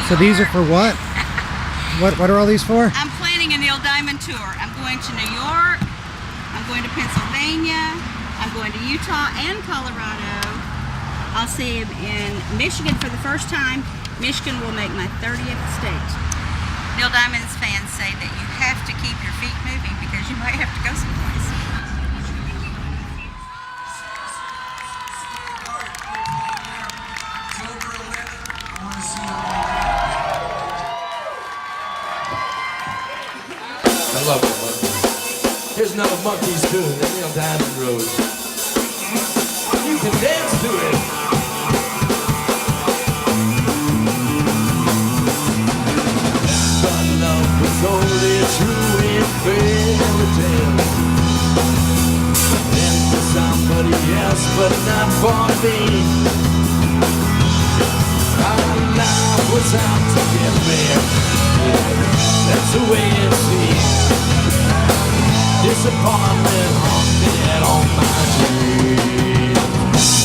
So these are for what? What are all these for? I'm planning a Neil Diamond tour. I'm going to New York, I'm going to Pennsylvania, I'm going to Utah and Colorado. I'll see him in Michigan for the first time. Michigan will make my 30th state. Neil Diamond's fans say that you have to keep your feet moving because you might have to go someplace. I love the monkeys. Here's another Monkeys tune, the Neil Diamond Road. You can dance to it. But love was only true in fairy tales. And for somebody else, but not for me. Our love was out to get me. That's the way it seems. Disappointment haunted all my dreams.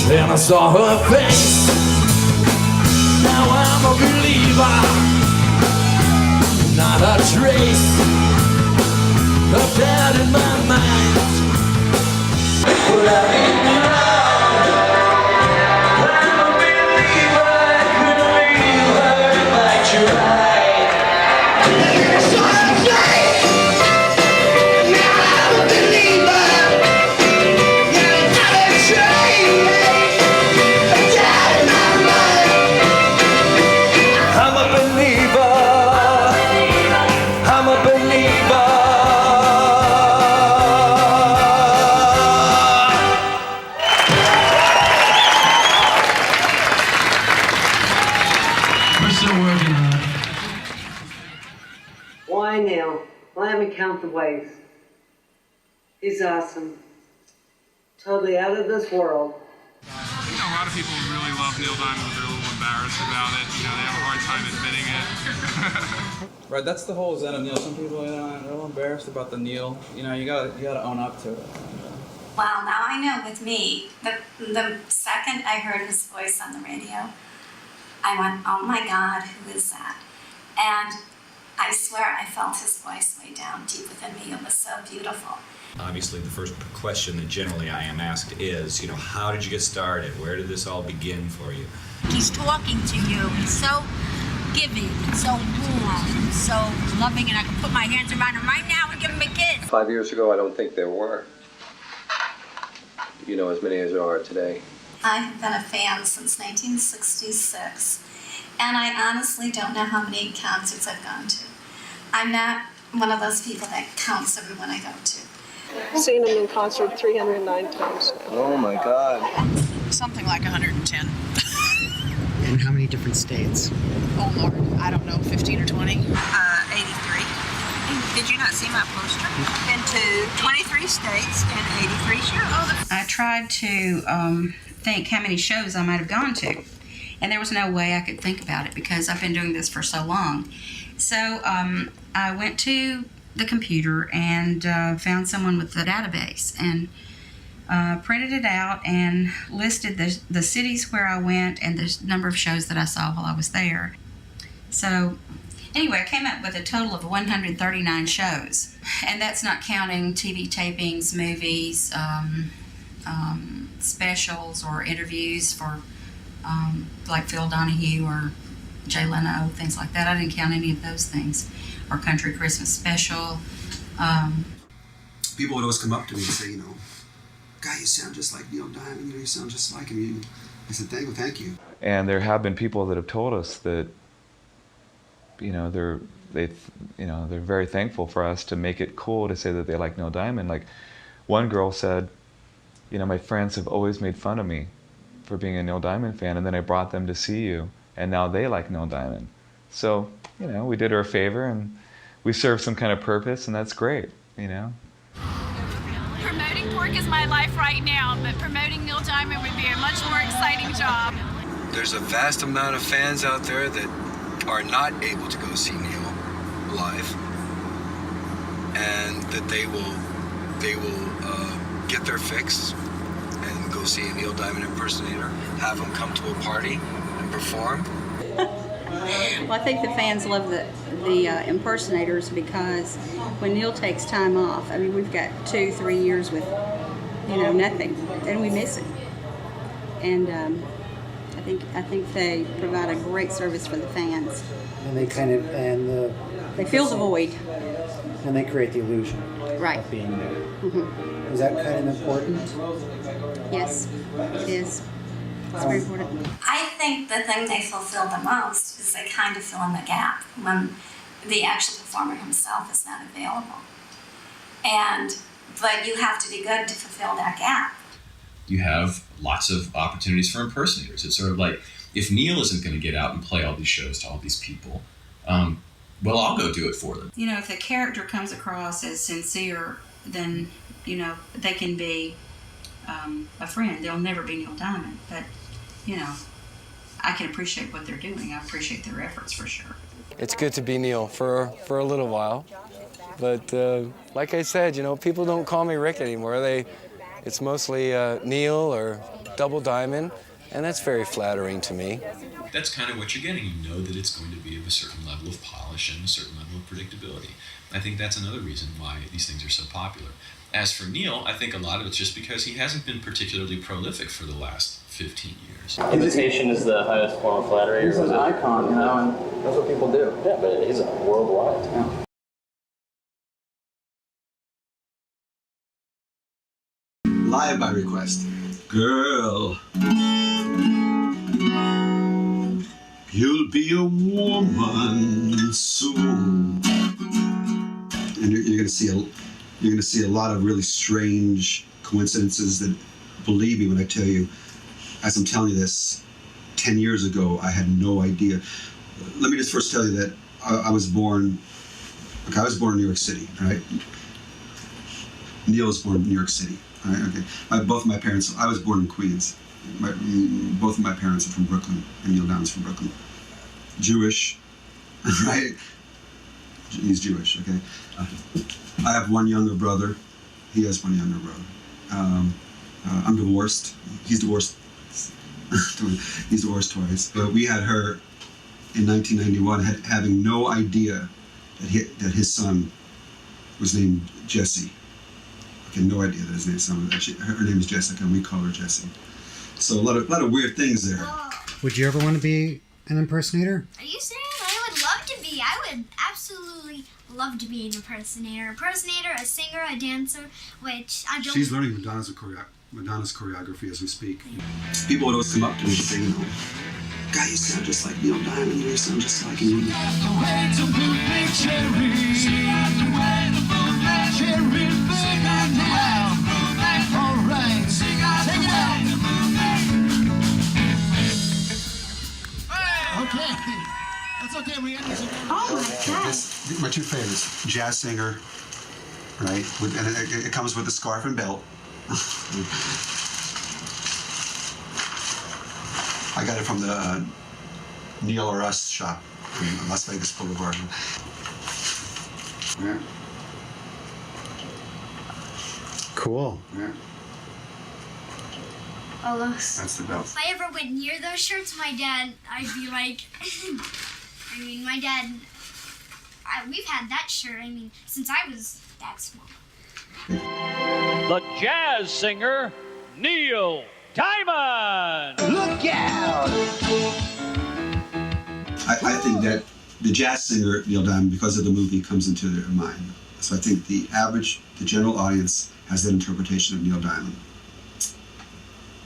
Then I saw her face. Now I'm a believer. Not a trace of doubt in my mind. Well, I'm a believer. I couldn't leave her if I tried. Why now? Let me count the ways. He's awesome. Totally out of this world. You know, a lot of people really love Neil Diamond, but they're a little embarrassed about it. You know, they have a hard time admitting it. Right, that's the whole zen of Neil. Some people, you know, are a little embarrassed about the Neil. You know, you gotta own up to it. Well, now I know with me, the second I heard his voice on the radio, I went, oh my God, who is that? And I swear I felt his voice way down deep within me. It was so beautiful. Obviously, the first question that generally I am asked is, you know, how did you get started? Where did this all begin for you? He's talking to you. He's so giving and so warm and so loving, and I can put my hands around him right now and give him a kiss. 5 years ago, I don't think there were, you know, as many as there are today. I have been a fan since 1966, and I honestly don't know how many concerts I've gone to. I'm not one of those people that counts everyone I go to. I've seen him in concert 309 times. Oh my God. Something like 110. In how many different states? Oh Lord, I don't know, 15 or 20. 83. Did you not see my poster? Been to 23 states and 83 shows. I tried to think how many shows I might have gone to, and there was no way I could think about it because I've been doing this for so long. So I went to the computer and found someone with the database and printed it out and listed the cities where I went and the number of shows that I saw while I was there. So anyway, I came up with a total of 139 shows, and that's not counting TV tapings, movies, specials or interviews for like Phil Donahue or Jay Leno, things like that. I didn't count any of those things. Or Country Christmas Special. People would always come up to me and say, you know, "Guy, you sound just like Neil Diamond. You sound just like him." I said, "Thank you." And there have been people that have told us that, you know, they're very thankful for us to make it cool to say that they like Neil Diamond. Like, one girl said, you know, my friends have always made fun of me for being a Neil Diamond fan, and then I brought them to see you, and now they like Neil Diamond. So, you know, we did her a favor and we served some kind of purpose, and that's great, you know. Promoting pork is my life right now, but promoting Neil Diamond would be a much more exciting job. There's a vast amount of fans out there that are not able to go see Neil live, and that they will get their fix and go see a Neil Diamond impersonator, have him come to a party and perform. Well, I think the fans love the impersonators because when Neil takes time off, I mean, we've got 2-3 years with, nothing, and we miss it. And I think they provide a great service for the fans. And they They fill the void. And they create the illusion Right. of being there. Mm-hmm. Is that kind of important? Yes, it is. It's very important. I think the thing they fulfill the most is they kind of fill in the gap when the actual performer himself is not available. But you have to be good to fulfill that gap. You have lots of opportunities for impersonators. It's sort of like, if Neil isn't going to get out and play all these shows to all these people, well, I'll go do it for them. If the character comes across as sincere, then, they can be a friend. They'll never be Neil Diamond, but, I can appreciate what they're doing. I appreciate their efforts for sure. It's good to be Neil for a little while. But like I said, people don't call me Rick anymore. It's mostly Neil or Double Diamond, and that's very flattering to me. That's kind of what you're getting. You know that it's going to be of a certain level of polish and a certain level of predictability. I think that's another reason why these things are so popular. As for Neil, I think a lot of it's just because he hasn't been particularly prolific for the last 15 years. Imitation is the highest form of flattery. He's an icon, and that's what people do. Yeah, but he's worldwide. Yeah. Live by request. Girl, you'll be a woman soon. And you're going to see a lot of really strange coincidences that, believe me when I tell you, as I'm telling you this, 10 years ago, I had no idea. Let me just first tell you that I was born in New York City, right? Neil was born in New York City, right? Okay. Both of my parents, I was born in Queens. Both of my parents are from Brooklyn, and Neil Diamond's from Brooklyn. Jewish, right? He's Jewish, okay? I have one younger brother. He has one younger brother. I'm divorced. He's divorced. He's divorced twice. But we had her in 1991, having no idea that his son was named Jesse. Okay, no idea that his son. Her name is Jessica, and we call her Jessie. So a lot of weird things there. Would you ever want to be an impersonator? Are you serious? I would love to be. I would absolutely love to be an impersonator. A singer, a dancer, which I don't... She's learning Madonna's choreography as we speak. People would always come up to me and say, "Guy, you sound just like Neil Diamond. You sound just like him." Okay. That's okay, we understand. Oh my God. My two favorites, jazz singer, right? And it comes with a scarf and belt. I got it from the Neil or Us shop in Las Vegas Boulevard. Yeah. Cool. Yeah. Oh, That's the belt. if I ever went near those shirts, my dad, I'd be like... my dad... we've had that shirt, since I was that small. The jazz singer, Neil Diamond. Look out! I think that the jazz singer, Neil Diamond, because of the movie, comes into their mind. So I think the general audience has that interpretation of Neil Diamond.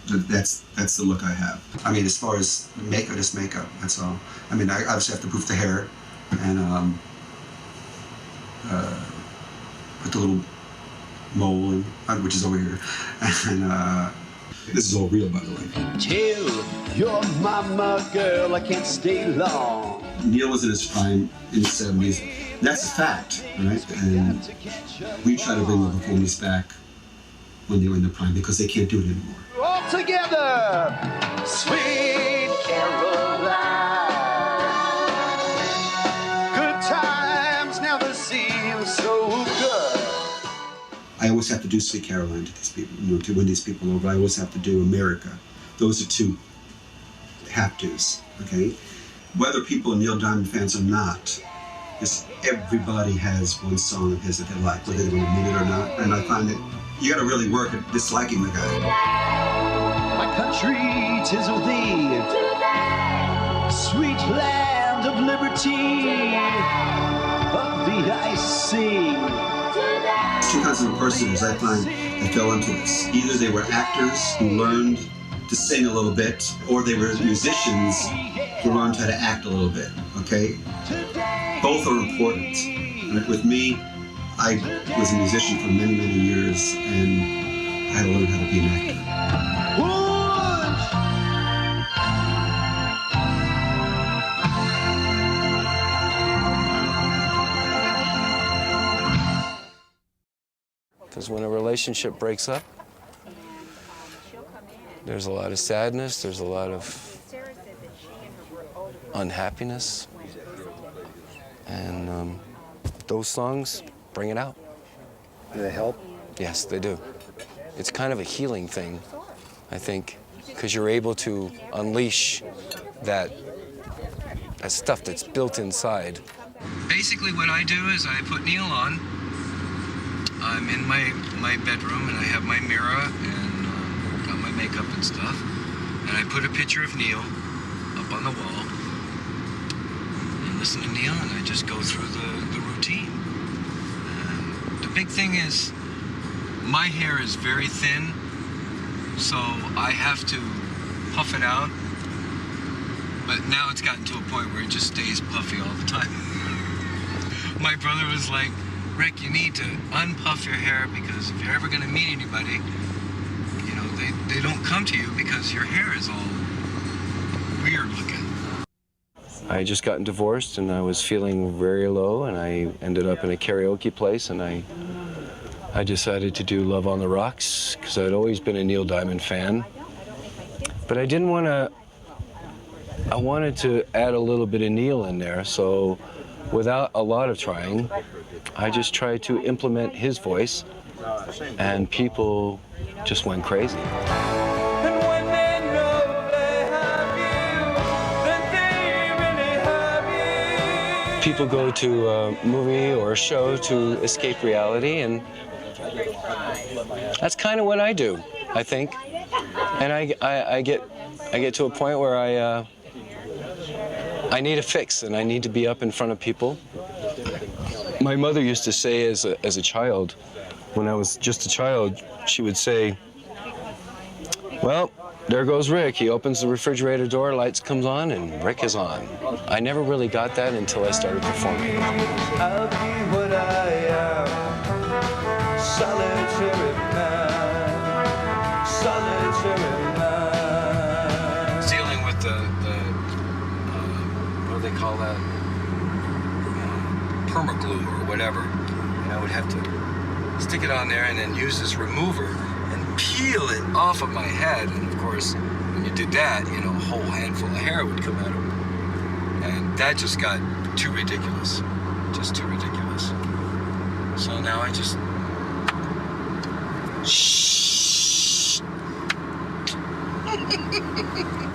That's the look I have. As far as makeup, just makeup, that's all. I obviously have to poof the hair and put the little mole in, which is over here. And this is all real, by the way. Tell your mama, girl, I can't stay long. Neil was in his prime in the 70s. That's a fact, right? And we try to bring the performers back when they were in their prime because they can't do it anymore. All together, sweet Caroline. Good times never seem so good. I always have to do Sweet Caroline to these people, to win these people over. I always have to do America. Those are two have-tos, okay? whether people are Neil Diamond fans or not, is everybody has one song of his that they like, whether they want to admit it or not. And I find that you got to really work at disliking the guy. My country, 'tis of thee, sweet land of liberty, of thee I sing. Two kinds of impersonators I find that fell into this. Either they were actors who learned to sing a little bit, or they were musicians who learned how to act a little bit, okay? Both are important. And with me, I was a musician for many, many years, and I had to learn how to be an actor. Because when a relationship breaks up, there's a lot of sadness, there's a lot of unhappiness, and those songs bring it out. Do they help? Yes, they do. It's kind of a healing thing, I think, because you're able to unleash that stuff that's built inside. Basically what I do is I put Neil on. I'm in my bedroom and I have my mirror and got my makeup and stuff. And I put a picture of Neil up on the wall. And listen to Neil and I just go through the routine. The big thing is my hair is very thin, so I have to puff it out. But now it's gotten to a point where it just stays puffy all the time. My brother was like, Rick, you need to unpuff your hair because if you're ever going to meet anybody, you know, they don't come to you because your hair is all weird looking. I had just gotten divorced and I was feeling very low and I ended up in a karaoke place and I decided to do Love on the Rocks because I'd always been a Neil Diamond fan. But I didn't want to, I wanted to add a little bit of Neil in there, so without a lot of trying, I just tried to implement his voice, and people just went crazy. People go to a movie or a show to escape reality, and that's kind of what I do, I think. And I get to a point where I need a fix, and I need to be up in front of people. My mother used to say as a child, when I was just a child, she would say, well, there goes Rick. He opens the refrigerator door, lights comes on, and Rick is on. I never really got that until I started performing. I'll be what I am, solitary man, solitary man. Dealing with the what do they call that? Permaglue or whatever. And I would have to stick it on there and then use this remover and peel it off of my head. And of course, when you did that, you know, a whole handful of hair would come out of it. And that just got too ridiculous. Just too ridiculous. So now I just... Shh.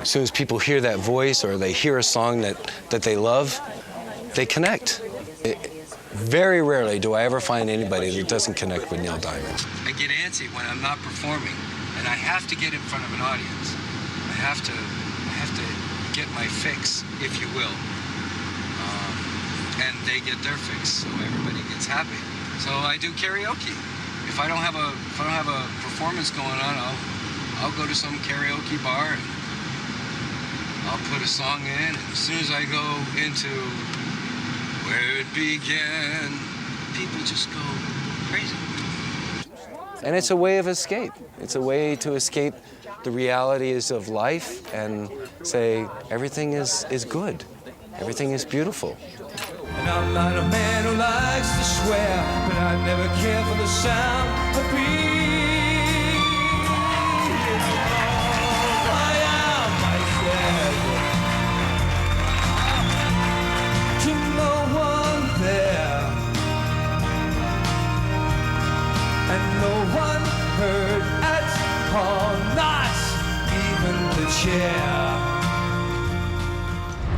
As soon as people hear that voice or they hear a song that they love, they connect. Very rarely do I ever find anybody that doesn't connect with Neil Diamond. I get antsy when I'm not performing, and I have to get in front of an audience. I have to get my fix, if you will, and they get their fix, so everybody gets happy. So I do karaoke. If I don't have a performance going on, I'll go to some karaoke bar and I'll put a song in, and as soon as I go into where it began, people just go crazy. And it's a way of escape. It's a way to escape the realities of life and say everything is good. Everything is beautiful. And I'm not a man who likes to swear, but I never care for the sound of peace. I am myself to no one there, and no one heard at all, not even the chair.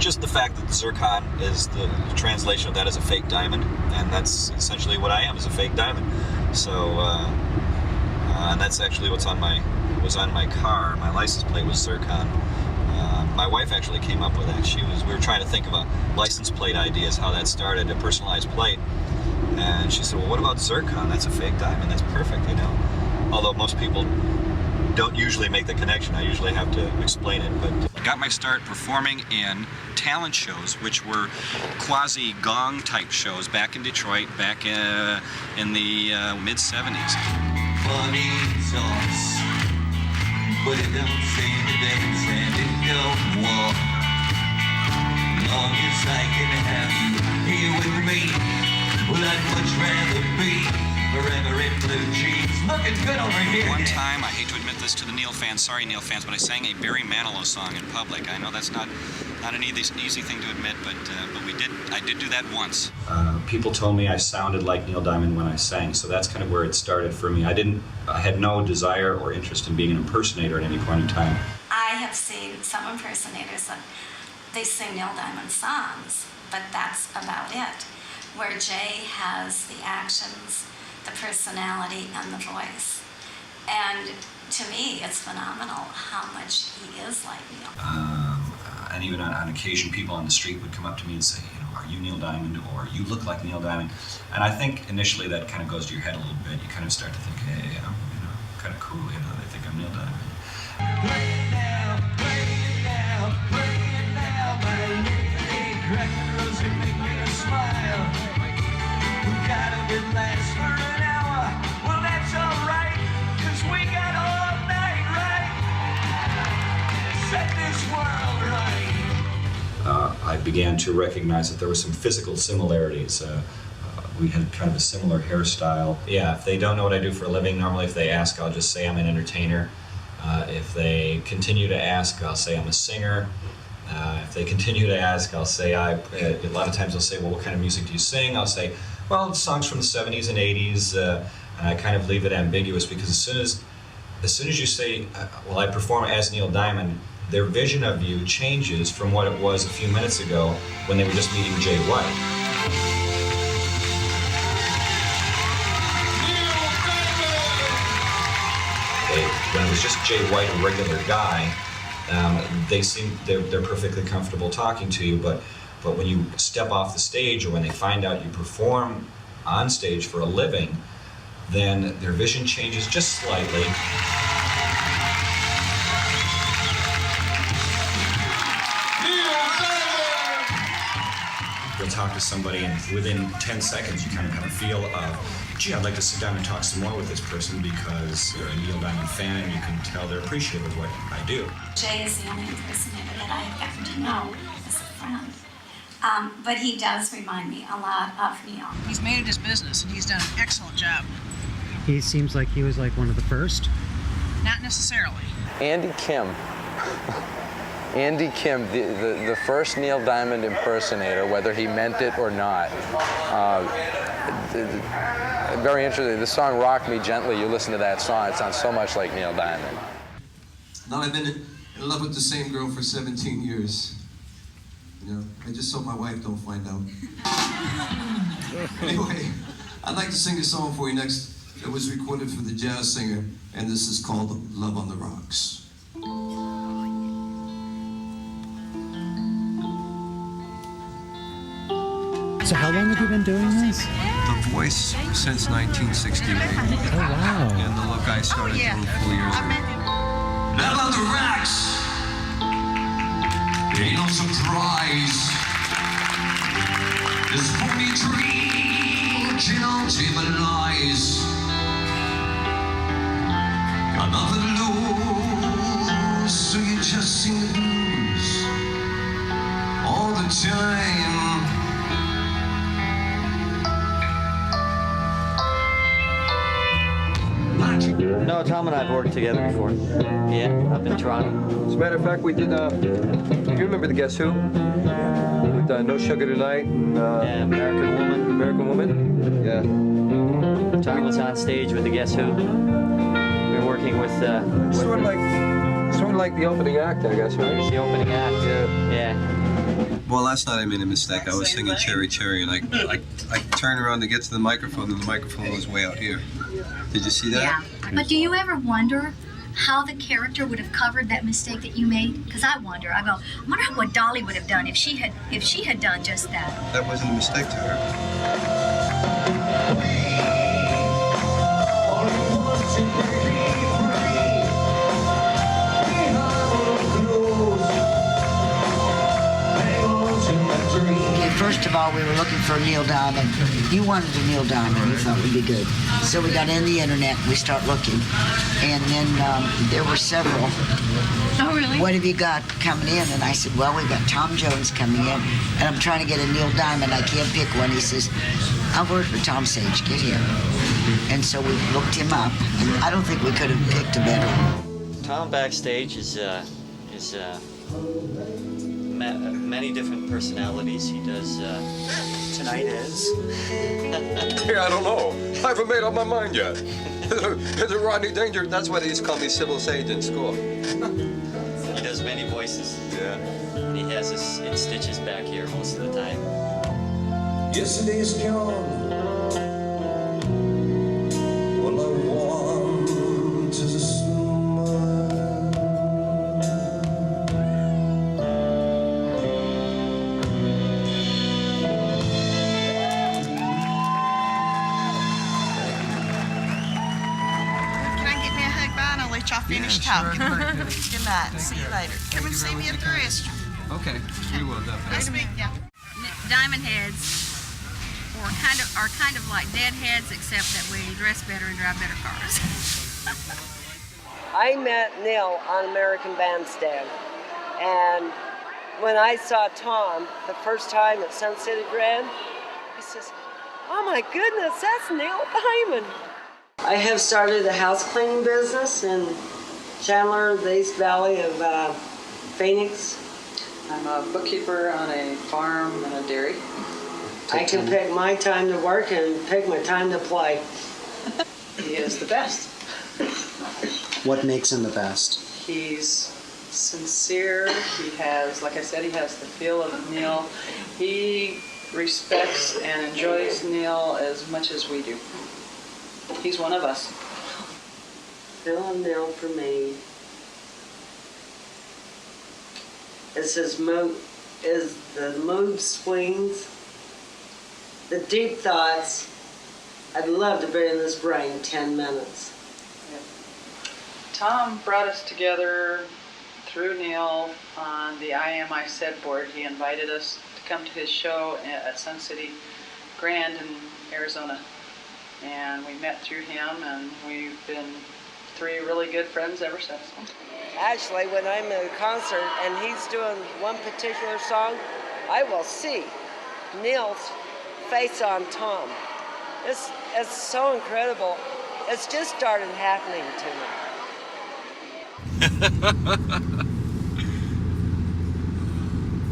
just the fact that the zircon is the translation of that as a fake diamond, and that's essentially what I am, is a fake diamond. So, and that's actually was on my car. My license plate was zircon. My wife actually came up with that. We were trying to think of a license plate ideas, how that started, a personalized plate. And she said, well, what about zircon? That's a fake diamond. That's perfect, you know. Although most people don't usually make the connection. I usually have to explain it. But I got my start performing in talent shows, which were quasi-gong type shows back in Detroit, back in the mid-70s. Funny sauce, but it don't seem to dance and it don't walk. Long as I can have you here with me, well, I'd much rather be forever in blue jeans, looking good over here. One time, I hate to admit this to the Neil fans, sorry Neil fans, but I sang a Barry Manilow song in public. I know that's not an easy thing to admit, but I did do that once. People told me I sounded like Neil Diamond when I sang, so that's kind of where it started for me. I had no desire or interest in being an impersonator at any point in time. I have seen some impersonators that they sing Neil Diamond songs, but that's about it. Where Jay has the actions, the personality, and the voice. And to me, it's phenomenal how much he is like Neil. And even on occasion, people on the street would come up to me and say, you know, are you Neil Diamond? Or you look like Neil Diamond. And I think initially that kind of goes to your head a little bit. You kind of start to think, hey, I'm kind of cool, you know, they think I'm Neil Diamond. Play it now, play it now, play it now, my lady. Crack the rose and make me a smile. We got a bit last for an hour. Well, that's alright, 'cause we got all night, right? Set this world right. I began to recognize that there were some physical similarities. We had kind of a similar hairstyle. Yeah, if they don't know what I do for a living, normally if they ask, I'll just say I'm an entertainer. If they continue to ask, I'll say I'm a singer. If they continue to ask, I'll say a lot of times they'll say, well, what kind of music do you sing? I'll say, well, songs from the 70s and 80s, and I kind of leave it ambiguous, because as soon as you say, well, I perform as Neil Diamond, their vision of you changes from what it was a few minutes ago when they were just meeting Jay White. When it was just Jay White, a regular guy, they're perfectly comfortable talking to you, but when you step off the stage, or when they find out you perform on stage for a living, then their vision changes just slightly. You'll talk to somebody, and within 10 seconds you kind of feel gee, I'd like to sit down and talk some more with this person, because you're a Neil Diamond fan and you can tell they're appreciative of what I do. Jay is the only impersonator that I have gotten to know as a friend. But he does remind me a lot of Neil. He's made it his business, and he's done an excellent job. He seems like he was like one of the first. Not necessarily. Andy Kim. Andy Kim, the first Neil Diamond impersonator, whether he meant it or not. Very interesting. The song Rock Me Gently, you listen to that song, it sounds so much like Neil Diamond. Now, I've been in love with the same girl for 17 years. You know, I just hope my wife don't find out. Anyway, I'd like to sing a song for you next. It was recorded for the Jazz Singer, and this is called Love on the Rocks. So how long have you been doing this? The Voice since 1968. Oh, wow. And the look I started doing 4 years ago. Love on the Rocks! Ain't no surprise. This phony dream, can't even lies. Got nothing to lose, so you just sing the blues all the time. No, Tom and I have worked together before. Yeah, up in Toronto. As a matter of fact, we did, you remember the Guess Who? With No Sugar Tonight and... yeah, American Woman. American Woman? Yeah. Tom was on stage with the Guess Who. We were working with... Sort of like the opening act, I guess, right? The opening act. Yeah. Yeah. Well, last night I made a mistake. I was singing Cherry Cherry, and I turned around to get to the microphone, and the microphone was way out here. Did you see that? Yeah. But do you ever wonder how the character would have covered that mistake that you made? Because I wonder. I wonder what Dolly would have done if she had done just that. That wasn't a mistake to her. Okay, first of all, we were looking for a Neil Diamond. You wanted a Neil Diamond. You thought would be good. So we got in the internet. We start looking, and then there were several. Oh, really? What have you got coming in? And I said, well, we've got Tom Jones coming in, and I'm trying to get a Neil Diamond. I can't pick one. He says, I'll work with Tom Sage. Get here. And so we looked him up, and I don't think we could have picked a better one. Tom backstage is many different personalities. He does. Tonight is. Yeah, I don't know. I haven't made up my mind yet. Is it Rodney Danger? That's why they used to call me Sybil Sage in school. He does many voices. Yeah. And he has it stitches back here most of the time. Yesterday's gone. All I want is a smile. Can I get me a hug by and I'll let y'all finish talking? Good night. See you later. Come and see me at the restaurant. Okay, we will definitely. Nice to meet you. Diamond heads are kind of like deadheads, except that we dress better and drive better cars. I met Neil on American Bandstand, and when I saw Tom the first time at Sun City Grand, he says, "Oh my goodness, that's Neil Diamond." I have started a house cleaning business in Chandler, the East Valley of Phoenix. I'm a bookkeeper on a farm and a dairy. I can pick my time to work and pick my time to play. He is the best. What makes him the best? He's sincere. He has, like I said, he has the feel of Neil. He respects and enjoys Neil as much as we do. He's one of us. Phil and Neil for me is the mood swings, the deep thoughts. I'd love to be in this brain 10 minutes. Tom brought us together through Neil on the I Am I Said board. He invited us to come to his show at Sun City Grand in Arizona. And we met through him, and we've been 3 really good friends ever since. Actually, when I'm at a concert and he's doing one particular song, I will see Neil's face on Tom. It's so incredible. It's just started happening to me.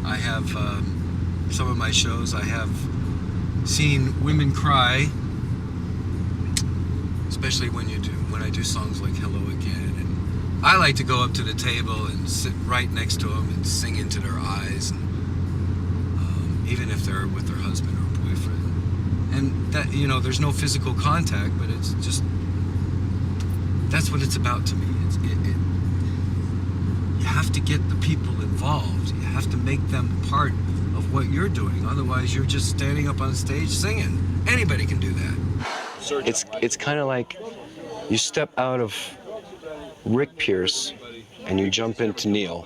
I have some of my shows, I have seen women cry, especially when I do songs like Hello Again. And I like to go up to the table and sit right next to them and sing into their eyes, and even if they're with their husband or boyfriend. And that, there's no physical contact, but it's just, that's what it's about to me. You have to get the people involved. You have to make them part of what you're doing. Otherwise, you're just standing up on stage singing. Anybody can do that. It's kind of like you step out of Rick Pierce and you jump into Neil,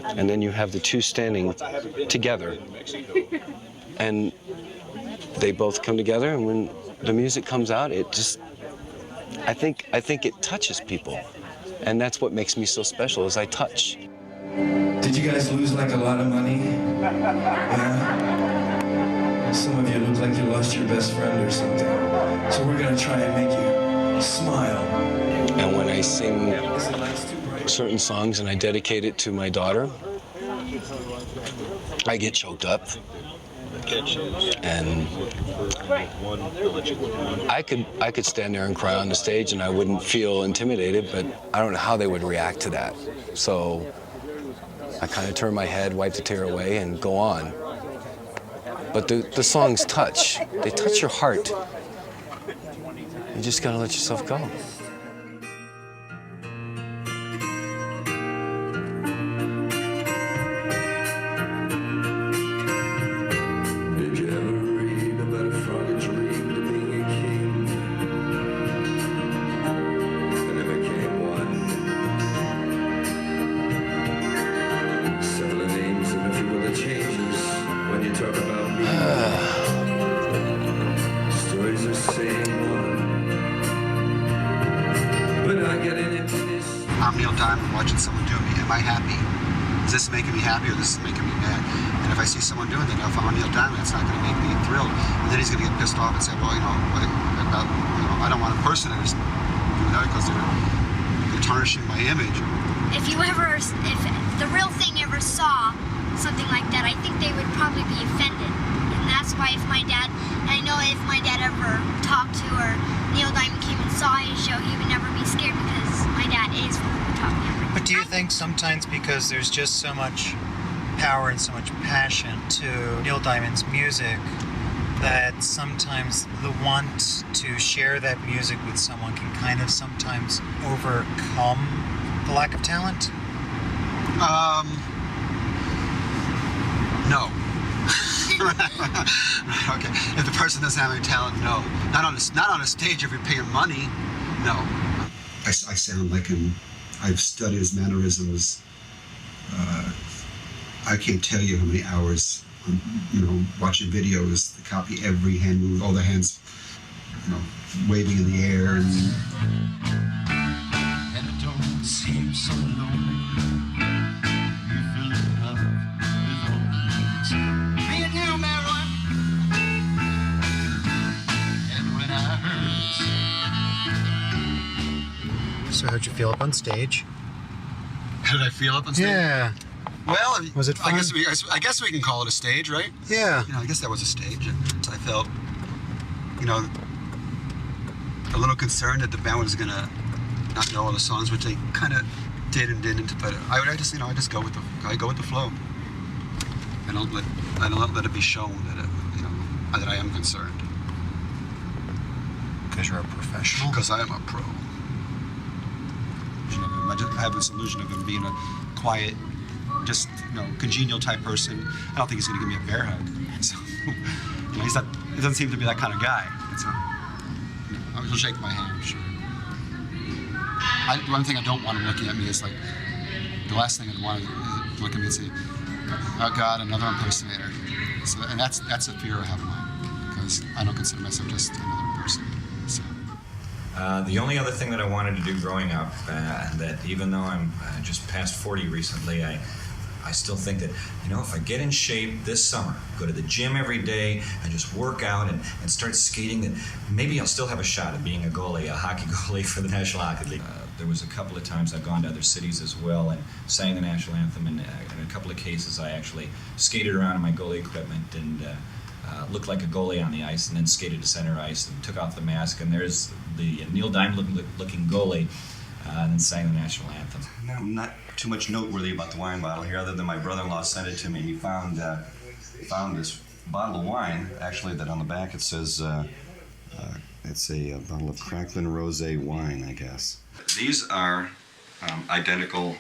and then you have the two standing together, and they both come together, and when the music comes out, it just, I think it touches people, and that's what makes me so special, is I touch. Did you guys lose like a lot of money? Yeah? Some of you look like you lost your best friend or something. So we're gonna try and make you smile. And when I sing certain songs and I dedicate it to my daughter, I get choked up. And I could stand there and cry on the stage and I wouldn't feel intimidated, but I don't know how they would react to that. So I kind of turn my head, wipe the tear away, and go on. But the songs touch. They touch your heart. You just gotta let yourself go. Did you ever read about a frog that dreamed of being a king? And there became one. Several names and a few other changes when you talk about me. Stories are same one. But I get into this. I'm Neil Diamond watching someone do me. Am I happy? Is this making me happy or this is making me mad? And if I see someone doing that, if I'm Neil Diamond, it's not going to make me thrilled. And then he's going to get pissed off and say, well, I don't want a person to do that because they're tarnishing my image. If the real thing ever saw something like that, I think they would probably be offended. And that's why if my dad ever talked to or Neil Diamond came and saw his show, he would never be scared because my dad is from the top camera. But do you think sometimes because there's just so much power and so much passion to Neil Diamond's music that sometimes the want to share that music with someone can kind of sometimes overcome the lack of talent? No. Okay. If the person doesn't have any talent, no. Not on a stage if you're paying money. No. I sound like him. I've studied his mannerisms. I can't tell you how many hours, watching videos to copy every hand move, all the hands, waving in the air and it don't seem so lonely. You fill it up with all these. Me and you, Marilyn. And when I hurt. So how'd you feel up on stage? How did I feel up on stage? Yeah. Well, was it fun? I guess we can call it a stage, right? Yeah. I guess that was a stage. I felt, a little concerned that the band was gonna not know all the songs, which they kind of did and didn't. But I just go with the flow. I don't let it be shown that that I am concerned. Because you're a professional. Because I am a pro. I have this illusion of him being a quiet, just congenial type person. I don't think he's going to give me a bear hug. So, he's not. He doesn't seem to be that kind of guy. So, he'll shake my hand, sure. One thing I don't want him looking at me is like the last thing I'd want to look at me and say, "Oh God, another impersonator." So, and that's a fear I have in mind because I don't consider myself just another person. So. The only other thing that I wanted to do growing up, that even though I'm just past 40 recently, I still think that, if I get in shape this summer, go to the gym every day, and just work out and start skating, that maybe I'll still have a shot at being a hockey goalie for the National Hockey League. There was a couple of times I've gone to other cities as well and sang the national anthem, and in a couple of cases I actually skated around in my goalie equipment and looked like a goalie on the ice, and then skated to center ice and took off the mask, and there's the Neil Diamond looking goalie, and then sang the national anthem. Not too much noteworthy about the wine bottle here, other than my brother-in-law sent it to me. He found this bottle of wine, actually, that on the back it says it's a bottle of Cracklin Rosé wine, I guess. These are identical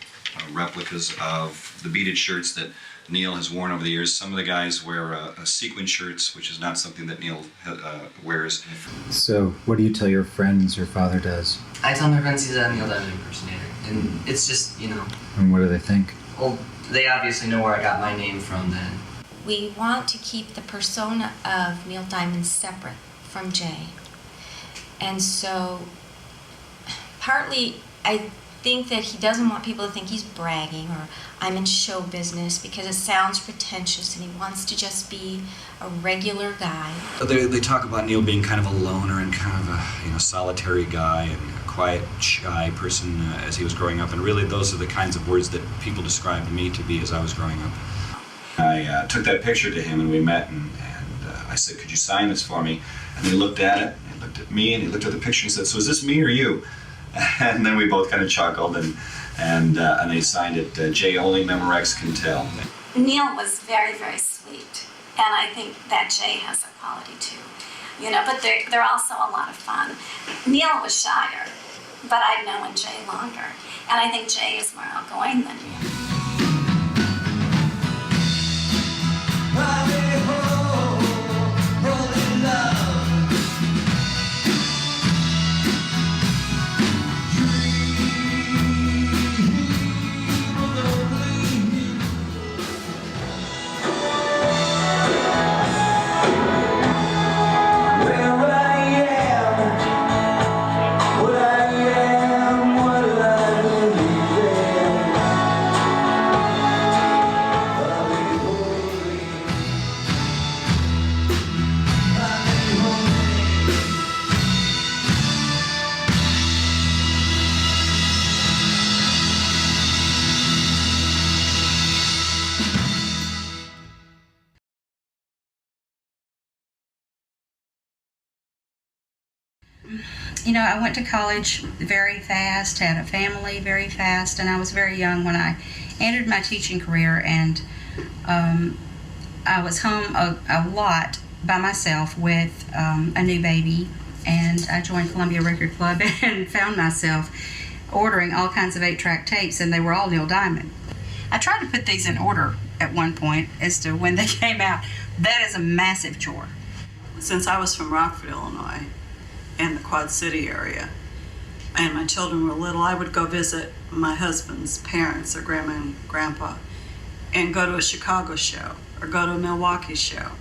replicas of the beaded shirts that Neil has worn over the years. Some of the guys wear sequin shirts, which is not something that Neil wears. So, what do you tell your friends your father does? I tell my friends he's a Neil Diamond impersonator, and it's just, And what do they think? Well, they obviously know where I got my name from then. We want to keep the persona of Neil Diamond separate from Jay. And so, partly, I think that he doesn't want people to think he's bragging or I'm in show business because it sounds pretentious, and he wants to just be a regular guy. They talk about Neil being kind of a loner and kind of a solitary guy and a quiet, shy person as he was growing up, and really those are the kinds of words that people described me to be as I was growing up. I took that picture to him and we met, and I said, "Could you sign this for me?" And he looked at it, he looked at me, and he looked at the picture and he said, "So is this me or you?" And then we both kind of chuckled, and they signed it, Jay only Memorex can tell. Neil was very, very sweet, and I think that Jay has a quality too. But they're also a lot of fun. Neil was shyer, but I've known Jay longer, and I think Jay is more outgoing than Neil. I went to college very fast, had a family very fast, and I was very young when I entered my teaching career, and I was home a lot by myself with a new baby, and I joined Columbia Record Club and found myself ordering all kinds of 8-track tapes, and they were all Neil Diamond. I tried to put these in order at one point as to when they came out. That is a massive chore. Since I was from Rockford, Illinois, and the Quad City area, and my children were little, I would go visit my husband's parents, or grandma and grandpa, and go to a Chicago show or go to a Milwaukee show.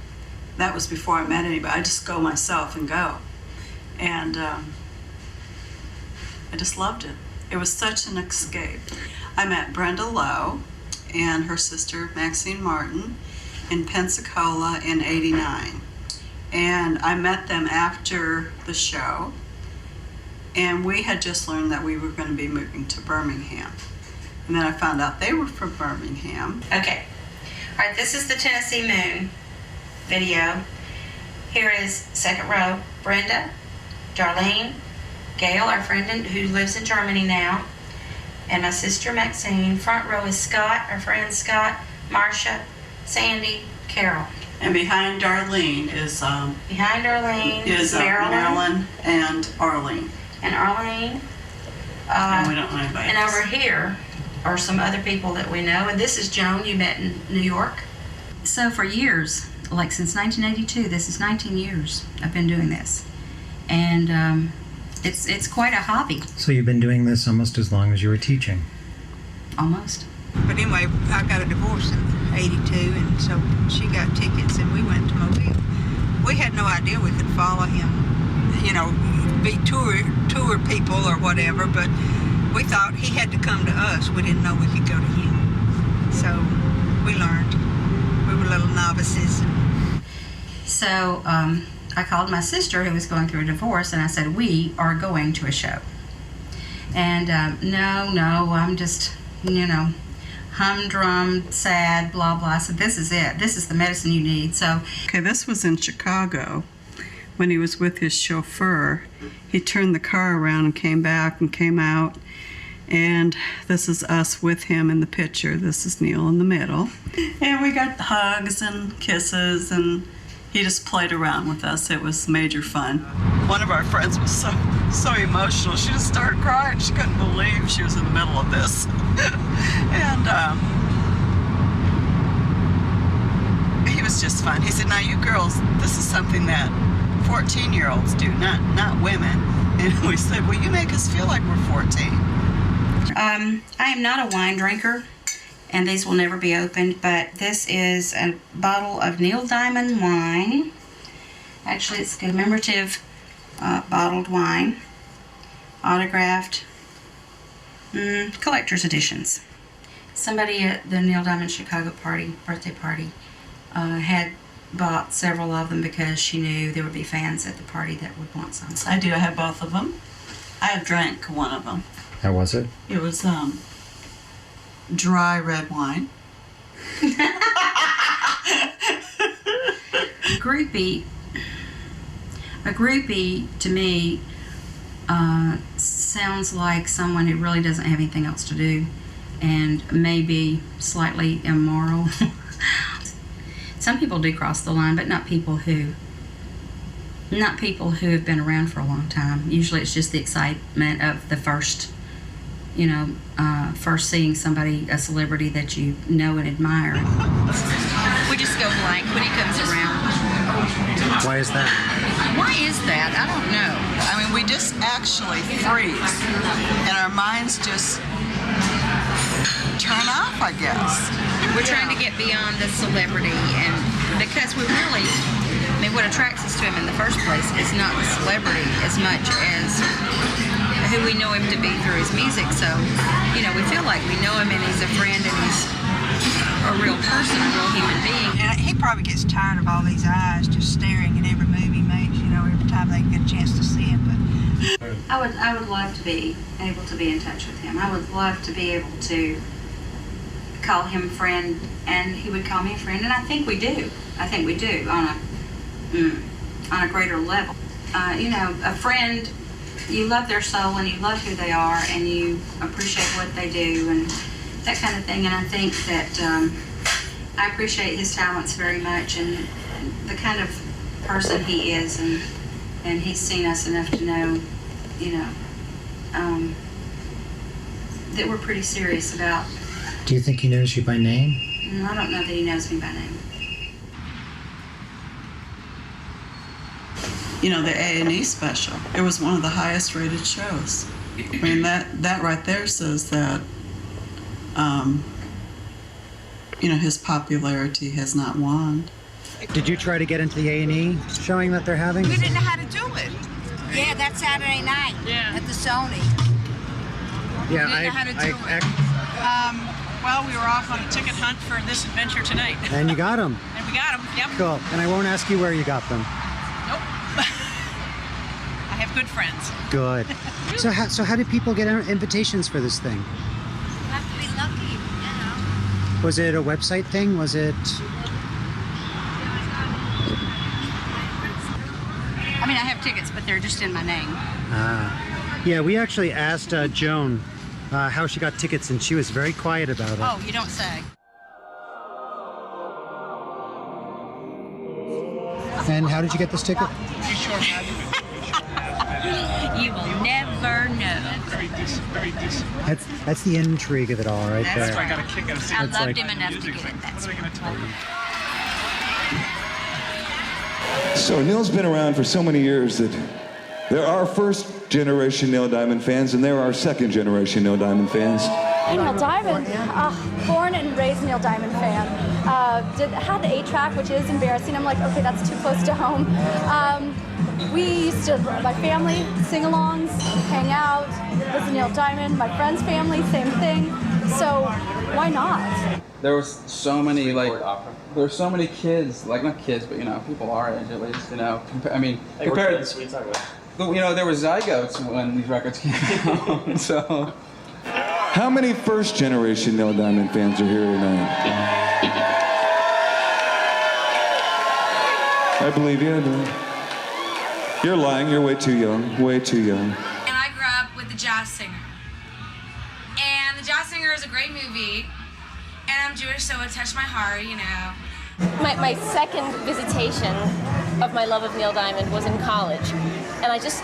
That was before I met anybody. I just go myself and go. And I just loved it. It was such an escape. I met Brenda Lowe and her sister Maxine Martin in Pensacola in '89. And I met them after the show, and we had just learned that we were going to be moving to Birmingham. And then I found out they were from Birmingham. Okay. All right, this is the Tennessee Moon video. Here is second row, Brenda, Darlene, Gail, our friend who lives in Germany now, and my sister Maxine. Front row is Scott, our friend Scott, Marcia, Sandy, Carol. And behind Darlene is Marilyn and Arlene. And Arlene. And we don't know anybody And else. over here are some other people that we know. And this is Joan you met in New York. So for years, like since 1982, this is 19 years I've been doing this. And it's quite a hobby. So you've been doing this almost as long as you were teaching? Almost. But anyway, I got a divorce in '82, and so she got tickets, and we went to Mobile. We had no idea we could follow him, be tour people or whatever, but we thought he had to come to us. We didn't know we could go to him. So we learned. We were little novices. So I called my sister who was going through a divorce, and I said, we are going to a show. And no, I'm just, humdrum, sad, blah, blah. So this is it. This is the medicine you need. So, okay, this was in Chicago when he was with his chauffeur. He turned the car around and came back and came out. And this is us with him in the picture. This is Neil in the middle. And we got hugs and kisses, and he just played around with us. It was major fun. One of our friends was so emotional. She just started crying. She couldn't believe she was in the middle of this. And he was just fun. He said, now you girls, this is something that 14-year-olds do, not women. And we said, well, you make us feel like we're 14. I am not a wine drinker, and these will never be opened, but this is a bottle of Neil Diamond wine. Actually, it's a commemorative bottled wine, autographed, collector's editions. Somebody at the Neil Diamond Chicago birthday party, had bought several of them because she knew there would be fans at the party that would want some. I do. I have both of them. I have drank one of them. How was it? It was dry red wine. A groupie to me sounds like someone who really doesn't have anything else to do and maybe slightly immoral. Some people do cross the line, but not people who have been around for a long time. Usually it's just the excitement of the first, first seeing somebody, a celebrity that you know and admire. We just go blank when he comes around. Why is that? Why is that? I don't know. I mean, we just actually freeze, and our minds just turn off, I guess. We're trying to get beyond the celebrity, and because we really, what attracts us to him in the first place is not the celebrity as much as who we know him to be through his music. So, we feel like we know him and he's a friend and he's a real person, a real human being. And he probably gets tired of all these eyes just staring at every move he makes, every time they get a chance to see him. But I would love to be able to be in touch with him. I would love to be able to call him friend, and he would call me a friend, and I think we do. On a greater level. A friend, you love their soul and you love who they are and you appreciate what they do and that kind of thing. And I think that I appreciate his talents very much and the kind of person he is, and he's seen us enough to know, that we're pretty serious about. Do you think he knows you by name? I don't know that he knows me by name. The A&E special, it was one of the highest rated shows. I mean, that right there says that, his popularity has not waned. Did you try to get into the A&E showing that they're having? We didn't know how to do it. Yeah, that Saturday night at the Sony. Yeah, we didn't know how to do it. Well, we were off on a ticket hunt for this adventure tonight. And you got them. And we got them, yep. Cool. And I won't ask you where you got them. Nope. I have good friends. Good. So how did people get invitations for this thing? You have to be lucky, Was it a website thing? Was it? I have tickets, but they're just in my name. Yeah, we actually asked Joan how she got tickets, and she was very quiet about it. Oh, you don't say. And how did you get this ticket? You will never know. Very decent. That's the intrigue of it all, right there. That's why I got a kick out of I loved him enough to get it. That's So Neil's been around for so many years that there are first generation Neil Diamond fans and there are second generation Neil Diamond fans. Neil Diamond, born and raised Neil Diamond fan. Had the 8-track, which is embarrassing. I'm like, okay, that's too close to home. We used to, my family, sing-alongs, hang out, listen to Neil Diamond. My friend's family, same thing. So why not? There was so many there were so many kids, not kids, but people our age at least. Compared. There were zygotes when these records came out. So. How many first generation Neil Diamond fans are here tonight? I believe you. You're lying. You're way too young. Way too young. And I grew up with The Jazz Singer. And The Jazz Singer is a great movie. And I'm Jewish, so it touched my heart, My second visitation of my love of Neil Diamond was in college. And I just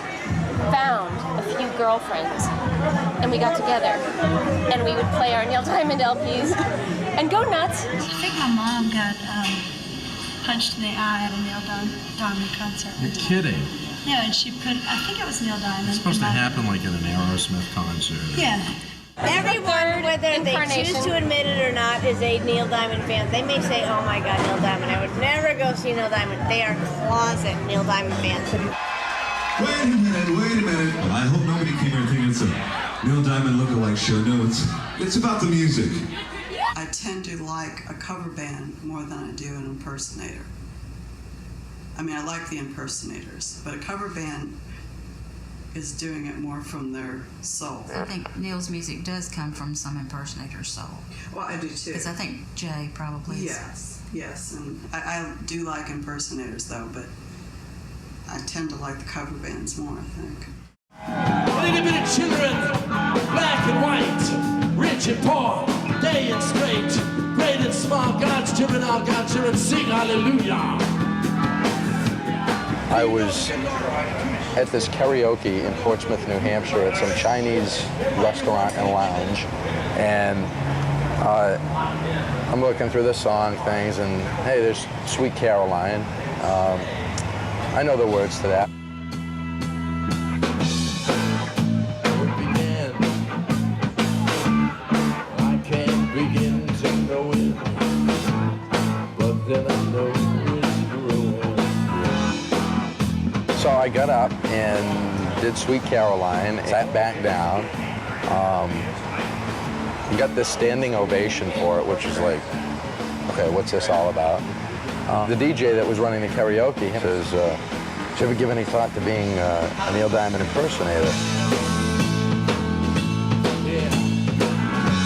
found a few girlfriends. And we got together. And we would play our Neil Diamond LPs and go nuts. I think my mom got punched in the eye at a Neil Diamond concert. You're kidding. Yeah, and she put, I think it was Neil Diamond. It's supposed to happen like at an Aerosmith concert. Yeah. Everyone, whether they choose to admit it or not, is a Neil Diamond fan. They may say, oh my God, Neil Diamond. I would never go see Neil Diamond. They are closet Neil Diamond fans. Wait a minute. I hope nobody came here thinking it's a Neil Diamond lookalike show. No, it's about the music. I tend to like a cover band more than I do an impersonator. I mean, I like the impersonators, but a cover band is doing it more from their soul. I think Neil's music does come from some impersonator's soul. Well, I do too. Because I think Jay probably is. Yes, and I do like impersonators though, but I tend to like the cover bands more, I think. Little bit of children, black and white, rich and poor, gay and straight, great and small, God's children, all God's children, sing hallelujah. I was at this karaoke in Portsmouth, New Hampshire at some Chinese restaurant and lounge, and I'm looking through the song things, and hey, there's Sweet Caroline. I know the words to that. I can't begin to know it, but then I know it's growing. So I got up and did Sweet Caroline, sat back down, got this standing ovation for it, which is like, okay, what's this all about? The DJ that was running the karaoke says, did you ever give any thought to being a Neil Diamond impersonator? Yeah,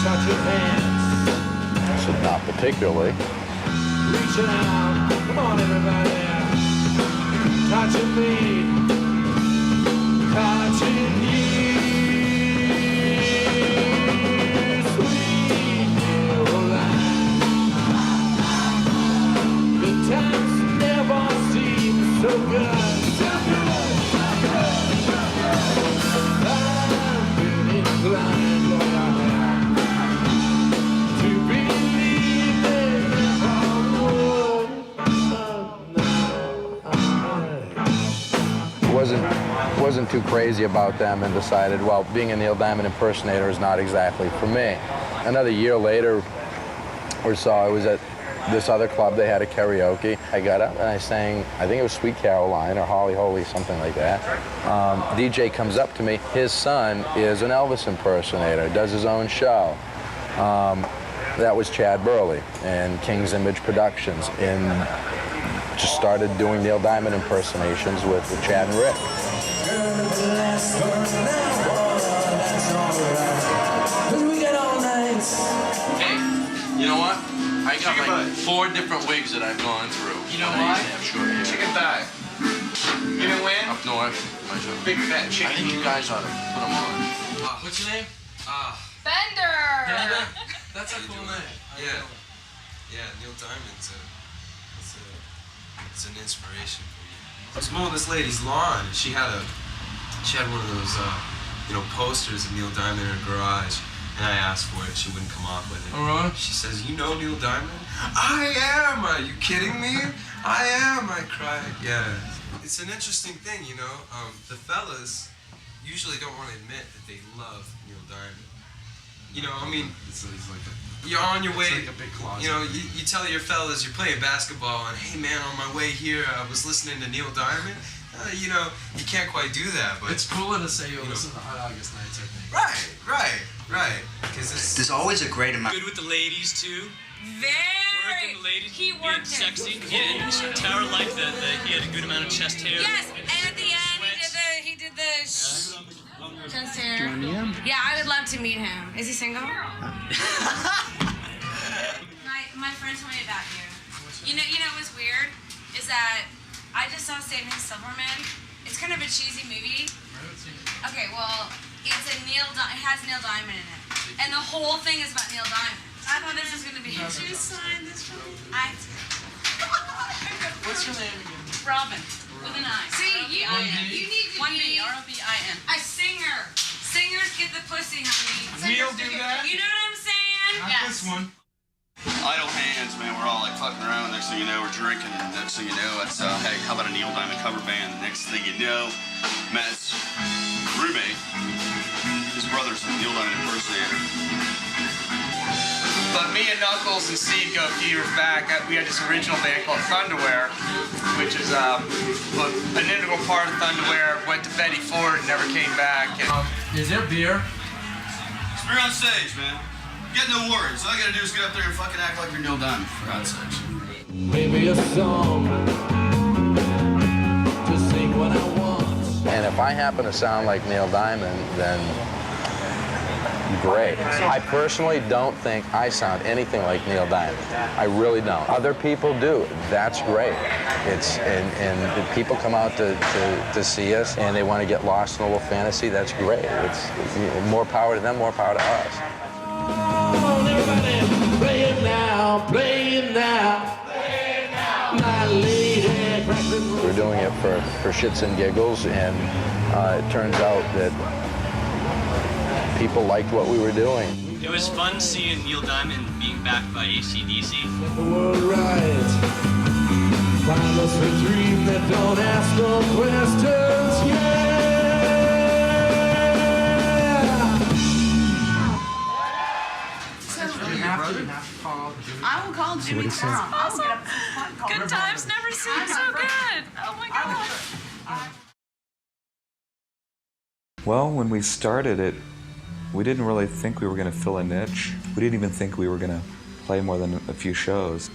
touch your hands. I said, not particularly. Reaching out, come on everybody. Touching me, touching you. Sweet Caroline. The times never seem so good. I've been inclined, Lord, I have, to believe in wasn't too crazy about them and decided, well, being a Neil Diamond impersonator is not exactly for me. Another year later or so, I was at this other club. They had a karaoke. I got up and I sang, I think it was Sweet Caroline or Holly Holy, something like that. DJ comes up to me. His son is an Elvis impersonator, does his own show. That was Chad Burley and King's Image Productions, and just started doing Neil Diamond impersonations with Chad and Rick. Hey, you know what? I got like 4 different wigs that I've gone through. You know why? Chicken thigh. You didn't win? Up north. Big fat chicken. I think you guys ought to put them on. What's your name? Bender! That's a cool name. Yeah. Yeah, Neil Diamond's it's an inspiration for me. I was mowing this lady's lawn, and she had one of those posters of Neil Diamond in her garage, and I asked for it. She wouldn't come off with it. Oh, really? She says, "You know Neil Diamond?" "I am. Are you kidding me?" "I am." I cried. Yeah. It's an interesting thing, you know. The fellas usually don't want to admit that they love Neil Diamond. You know, I mean, it's like you're on your way. It's like a big closet. You know, you tell your fellas you're playing basketball, and hey man, on my way here, I was listening to Neil Diamond. You know, you can't quite do that, but it's cooler to say you listen to Hot August Nights, I think. Right. Because there's always a great amount. Good with the ladies too. Very. Working the ladies. He worked sexy. Yeah, and Tara liked that he had a good amount of chest hair. Yes, and at the end he did the chest hair. Yeah, I would love to meet him. Is he single? My friend told me about you. You know what's weird is that I just saw Saving Silverman. It's kind of a cheesy movie. Okay, well, it has Neil Diamond in it, and the whole thing is about Neil Diamond. I thought this was gonna be. Did you sign this for me? What's your name again? Robin with an I. See, you need to be R-O-B-I-N. A singer. Singers get the pussy, honey. We'll do that. You know what I'm saying? Not this one. Idle hands, man. We're all like fucking around. Next thing you know, we're drinking. Next thing you know, it's hey, how about a Neil Diamond cover band? Next thing you know, Matt's roommate, his brother's a Neil Diamond impersonator. But me and Knuckles and Steve go a few years back. We had this original band called Thunderwear, which is an integral part of Thunderwear. Went to Betty Ford and never came back. Is there beer? It's beer on stage, man. Get no worries. All you gotta do is get up there and fucking act like you're Neil Diamond, for God's sakes. Maybe a song to sing what I want. And if I happen to sound like Neil Diamond, then great. I personally don't think I sound anything like Neil Diamond. I really don't. Other people do. That's great. And people come out to see us and they want to get lost in a little fantasy. That's great. It's more power to them, more power to us. Play it now, play it now. My lady. We're doing it for shits and giggles, and it turns out that people liked what we were doing. It was fun seeing Neil Diamond being backed by AC/DC. The world right. Find us a dream that don't ask no questions. Yeah. I will call Jimmy tomorrow. I will get up and call Good times never seem so good. Oh my God. Well, when we started it, we didn't really think we were going to fill a niche. We didn't even think we were going to play more than a few shows.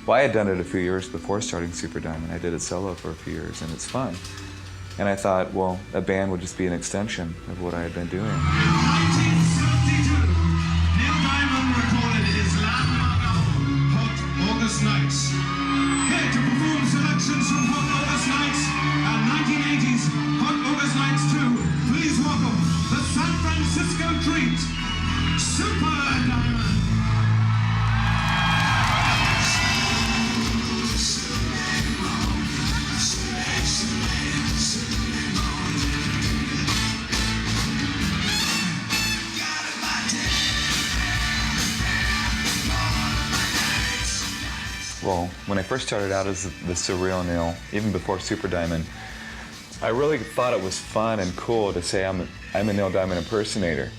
Well, I had done it a few years before starting Super Diamond. I did it solo for a few years, and it's fun. And I thought, well, a band would just be an extension of what I had been doing. August Nights. Here to perform selections from Hot August Nights and 1980s Hot August Nights 2. Please welcome the San Francisco Treat, Super Diamond. Well, when I first started out as the Surreal Neil, even before Super Diamond, I really thought it was fun and cool to say I'm a Neil Diamond impersonator.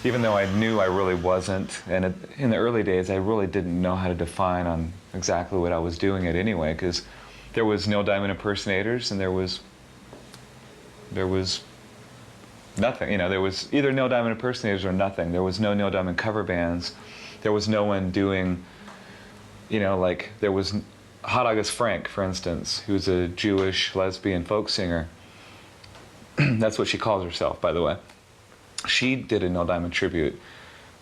Even though I knew I really wasn't, and in the early days I really didn't know how to define on exactly what I was doing it anyway, because there was Neil Diamond impersonators and there was nothing. You know, there was either Neil Diamond impersonators or nothing. There was no Neil Diamond cover bands. There was no one doing, you know, like there was Hot August Frank, for instance, who's a Jewish lesbian folk singer. That's what she calls herself, by the way. She did a Neil Diamond tribute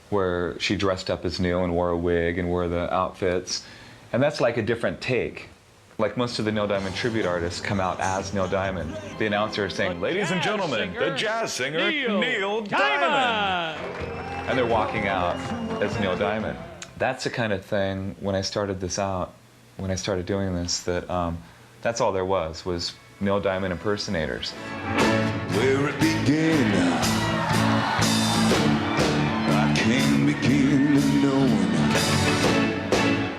where she dressed up as Neil and wore a wig and wore the outfits. And that's like a different take. Like most of the Neil Diamond tribute artists come out as Neil Diamond. The announcer is saying, "Ladies and gentlemen, the jazz singer, Neil Diamond." And they're walking out as Neil Diamond. That's the kind of thing, when I started this out, when I started doing this, that's all there was Neil Diamond impersonators. Where it began, I can't begin to know,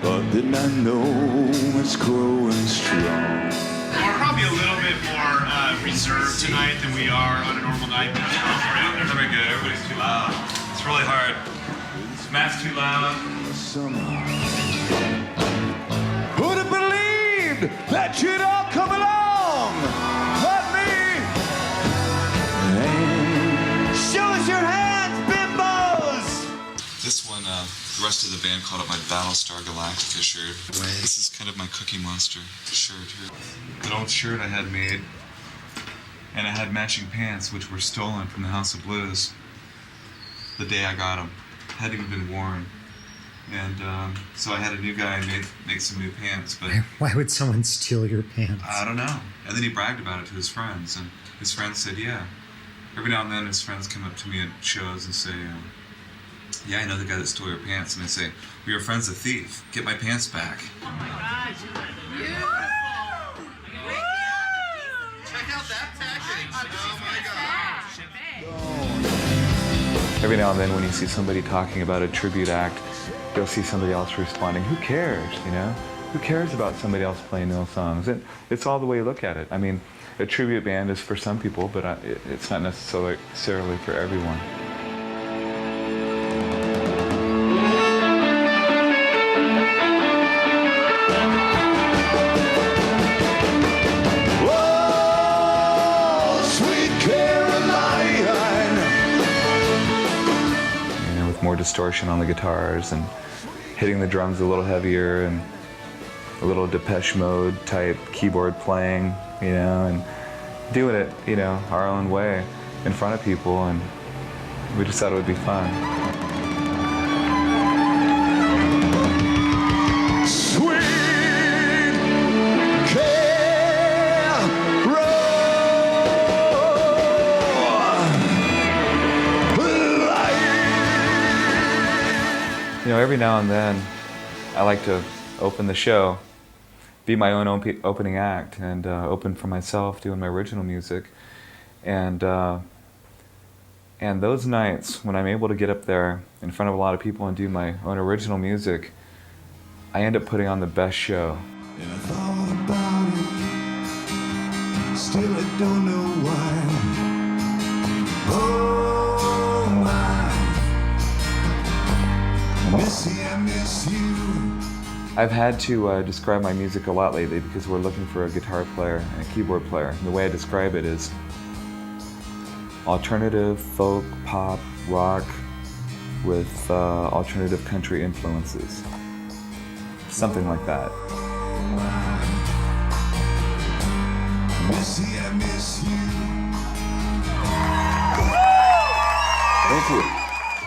but then I know it's growing strong. We're probably a little bit more reserved tonight than we are on a normal night. They're very good. Everybody's too loud. It's really hard. Matt's too loud. Who'd have believed that you'd all come along? Let me show us your hands, bimbos! This one, the rest of the band called it my Battlestar Galactica shirt. This is kind of my Cookie Monster shirt here. An old shirt I had made, and I had matching pants which were stolen from the House of Blues the day I got them. Hadn't even been worn. And so I had a new guy make some new pants, but Why would someone steal your pants? I don't know. And then he bragged about it to his friends, and his friends said, yeah. Every now and then his friends come up to me at shows and say, yeah, I know the guy that stole your pants. And I say, well, your friend's a thief. Get my pants back. Oh my God, check out that package. Oh my God. Every now and then when you see somebody talking about a tribute act, you'll see somebody else responding, who cares, you know? Who cares about somebody else playing Neil songs? And it's all the way you look at it. I mean, a tribute band is for some people, but it's not necessarily for everyone. More distortion on the guitars and hitting the drums a little heavier and a little Depeche Mode type keyboard playing, you know, and doing it, you know, our own way in front of people and We just thought it would be fun. Sweet You know, every now and then, I like to open the show, be my own opening act, and open for myself, doing my original music. And those nights when I'm able to get up there in front of a lot of people and do my own original music, I end up putting on the best show. And I thought about it, still I don't know why. Oh my, Missy, I miss you. I've had to describe my music a lot lately because we're looking for a guitar player and a keyboard player. And the way I describe it is alternative, folk, pop, rock with alternative country influences. Something like that. Missy, I miss you. Thank you.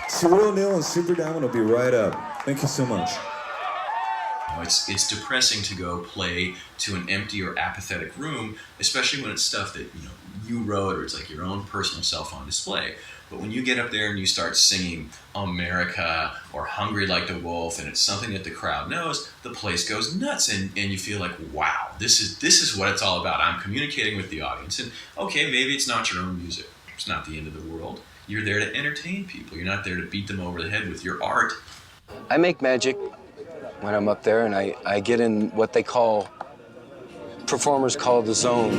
Surreal Neil and Super Diamond will be right up. Thank you so much. It's depressing to go play to an empty or apathetic room, especially when it's stuff that you wrote or it's like your own personal self on display. But when you get up there and you start singing America or Hungry Like the Wolf, and it's something that the crowd knows, the place goes nuts, and you feel like, wow, this is what it's all about. I'm communicating with the audience, and okay, maybe it's not your own music. It's not the end of the world. You're there to entertain people. You're not there to beat them over the head with your art. I make magic when I'm up there, and I get in what they call, performers call the zone.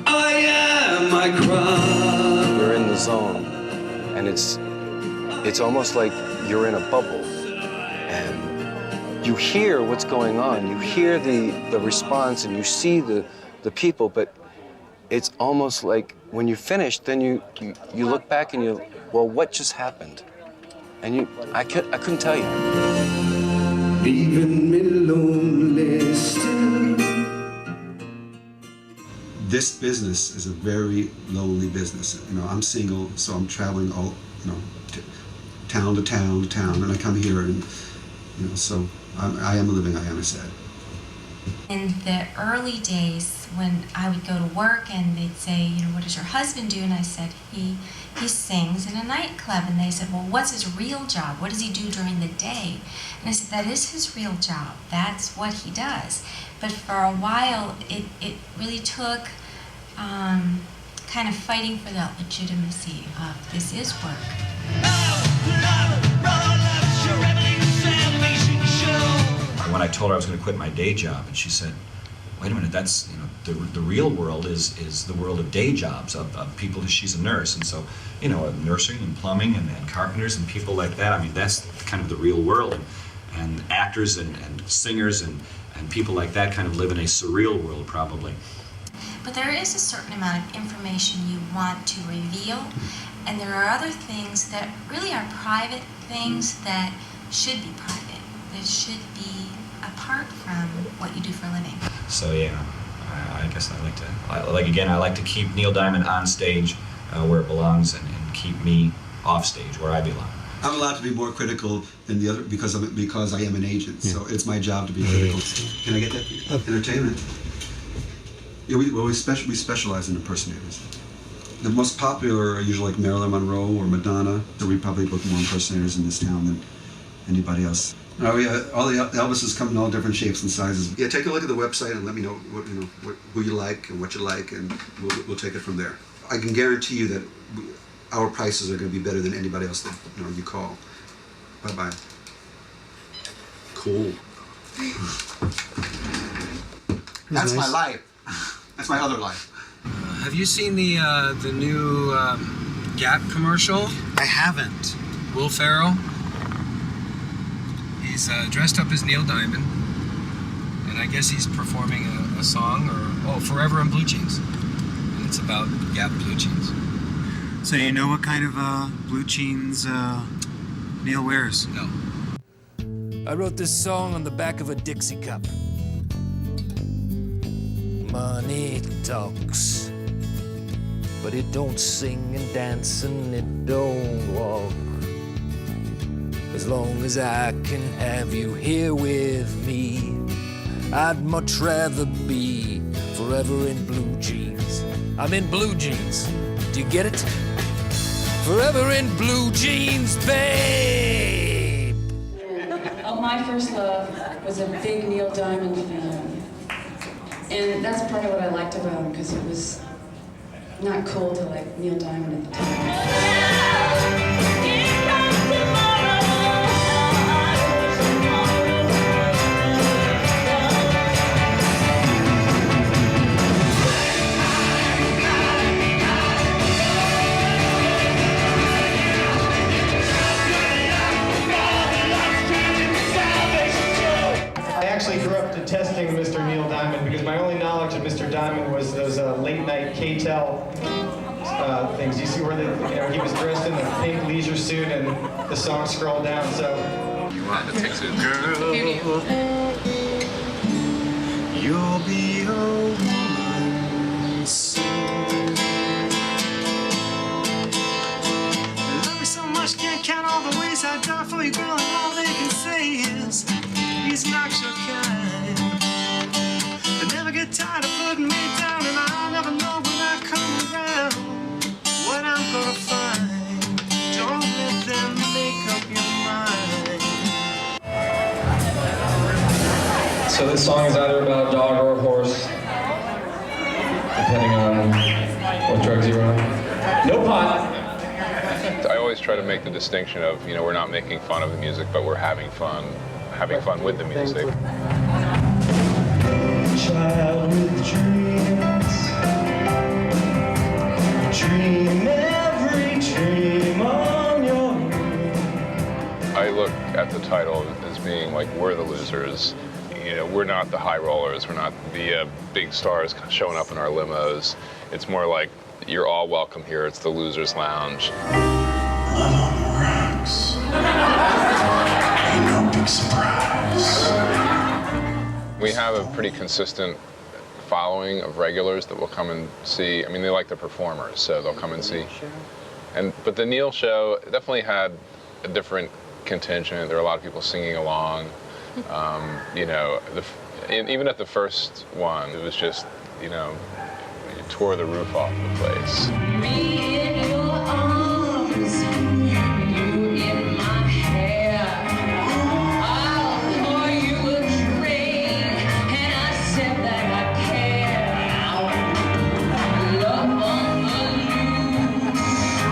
I am my crown. You're in the zone, and it's almost like you're in a bubble, and you hear what's going on. You hear the response, and you see the people, but it's almost like when you finish, then you look back and well, what just happened? And I couldn't tell you. Leaving me lonely still. This business is a very lonely business. I'm single, so I'm traveling all, town to town to town, and I come here, and so I am living, I am sad. In the early days, when I would go to work and they'd say, what does your husband do? And I said, he sings in a nightclub. And they said, well, what's his real job? What does he do during the day? And I said, that is his real job. That's what he does. But for a while, it really took kind of fighting for the legitimacy of this is work. When I told her I was going to quit my day job, and she said, wait a minute, that's, the real world is the world of day jobs, of people. She's a nurse, and so, nursing and plumbing and carpenters and people like that, that's kind of the real world. And actors and singers and people like that kind of live in a surreal world, probably. But there is a certain amount of information you want to reveal, and there are other things that really are private things that should be private, that should be apart from what you do for a living. So yeah, I guess I like to keep Neil Diamond on stage where it belongs, and keep me off stage where I belong. I'm allowed to be more critical than the other because I am an agent. So it's my job to be critical. Can I get that? Entertainment. Yeah, we specialize in impersonators. The most popular are usually like Marilyn Monroe or Madonna. So we probably book more impersonators in this town than anybody else. Oh yeah, all the Elvises come in all different shapes and sizes. Yeah, take a look at the website and let me know who you like and what you like, and we'll take it from there. I can guarantee you that our prices are going to be better than anybody else that you call. Bye bye. Cool. That's my life. That's my other life. Have you seen the new Gap commercial? I haven't. Will Ferrell? He's dressed up as Neil Diamond, and I guess he's performing a song, Forever in Blue Jeans. And it's about Gap blue jeans. So you know what kind of blue jeans Neil wears? No. I wrote this song on the back of a Dixie cup. Money talks. but it don't sing and dance and it don't walk. As long as I can have you here with me, I'd much rather be forever in blue jeans. I'm in blue jeans. Do you get it? Forever in blue jeans, babe. Oh, my first love was a big Neil Diamond fan. And that's part of what I liked about him, because it was not cool to like Neil Diamond at the time. I actually grew up detesting Mr. Neil Diamond because my only knowledge of Mr. Diamond was those late-night K-Tel things. You see where he was dressed in a pink leisure suit and the song scrolled down. So you want to take a girl, you'll be a woman soon. Love me so much, can't count all the ways I die for you, girl, and all they can say is he's not your kind. They never get tired of putting me down, and I never know when I come around what I'm gonna find. Don't let them make up your mind. So this song is either about a dog or a horse, depending on what drugs you're on. No pot. I always try to make the distinction of, we're not making fun of the music, but we're having fun with the music. Child with dreams, dream every dream on your own. I look at the title as being like, we're the losers. We're not the high rollers. We're not the big stars showing up in our limos. It's more like, you're all welcome here. It's the Losers Lounge. Love on the rocks. Ain't no big surprise. We have a pretty consistent following of regulars that will come and see. I mean, they like the performers, so they'll come and see. But the Neil show definitely had a different contingent. There were a lot of people singing along. Even at the first one, it was just, you tore the roof off the place. Me in your arms, you in my hair. I'll pour you a drink, and I said that I care. Love on the loose,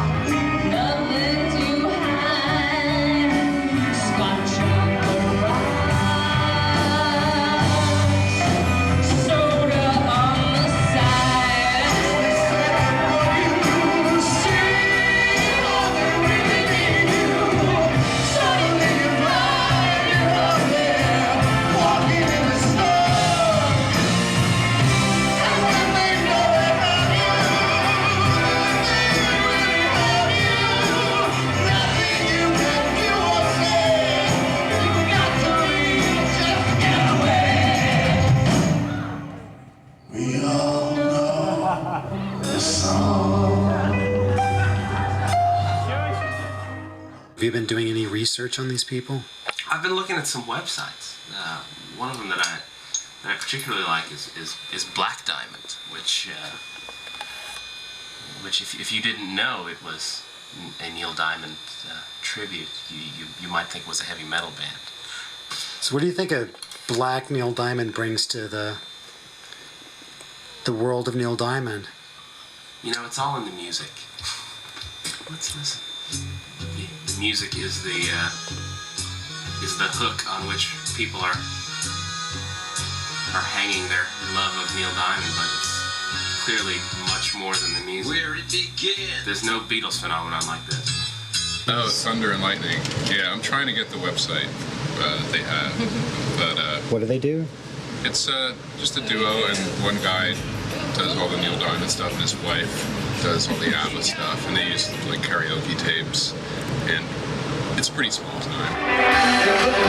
nothing to hide. Scotch on the rocks, soda on the side. We all know the song. Have you been doing any research on these people? I've been looking at some websites. One of them that I particularly like is Black Diamond, which if you didn't know it was a Neil Diamond tribute, you might think was a heavy metal band. So what do you think a black Neil Diamond brings to the world of Neil Diamond? It's all in the music. Let's listen. The music is the hook on which people are hanging their love of Neil Diamond, but it's clearly much more than the music. Where it began. There's no Beatles phenomenon like this. Oh, Thunder and Lightning. Yeah, I'm trying to get the website that they have, but What do they do? it's just a duo, and one guy does all the Neil Diamond stuff, and his wife does all the ABBA stuff, and they use like karaoke tapes, and it's pretty small time.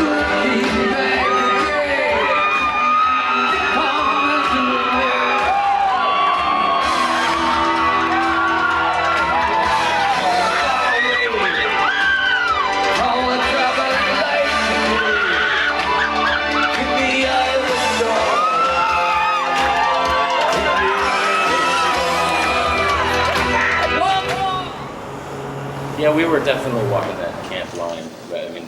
we were definitely walking that camp line. I mean,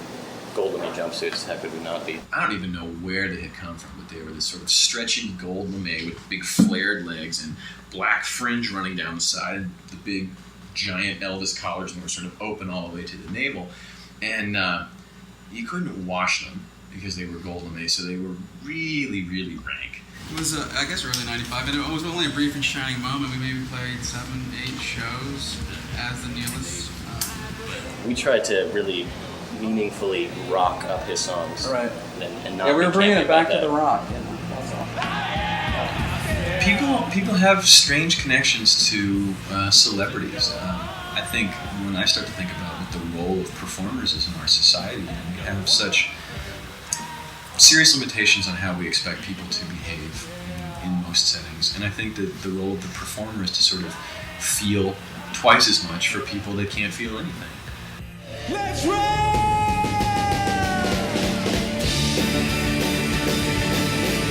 Gold lame jumpsuits, how could we not be? I don't even know where they had come from, but they were this sort of stretchy gold lame with big flared legs and black fringe running down the side, and the big giant Elvis collars, and they were sort of open all the way to the navel. And you couldn't wash them because they were gold lame, so they were really, really rank. It was, I guess, early '95, and it was only a brief and shining moment. We maybe played 7, 8 shows as the Nihilists. We tried to really meaningfully rock up his songs, right? And not yeah, we were bringing it back to the rock. You know, people have strange connections to celebrities. I think when I start to think about what the role of performers is in our society, we have such serious limitations on how we expect people to behave in most settings. And I think that the role of the performer is to sort of feel twice as much for people that can't feel anything. Let's roll!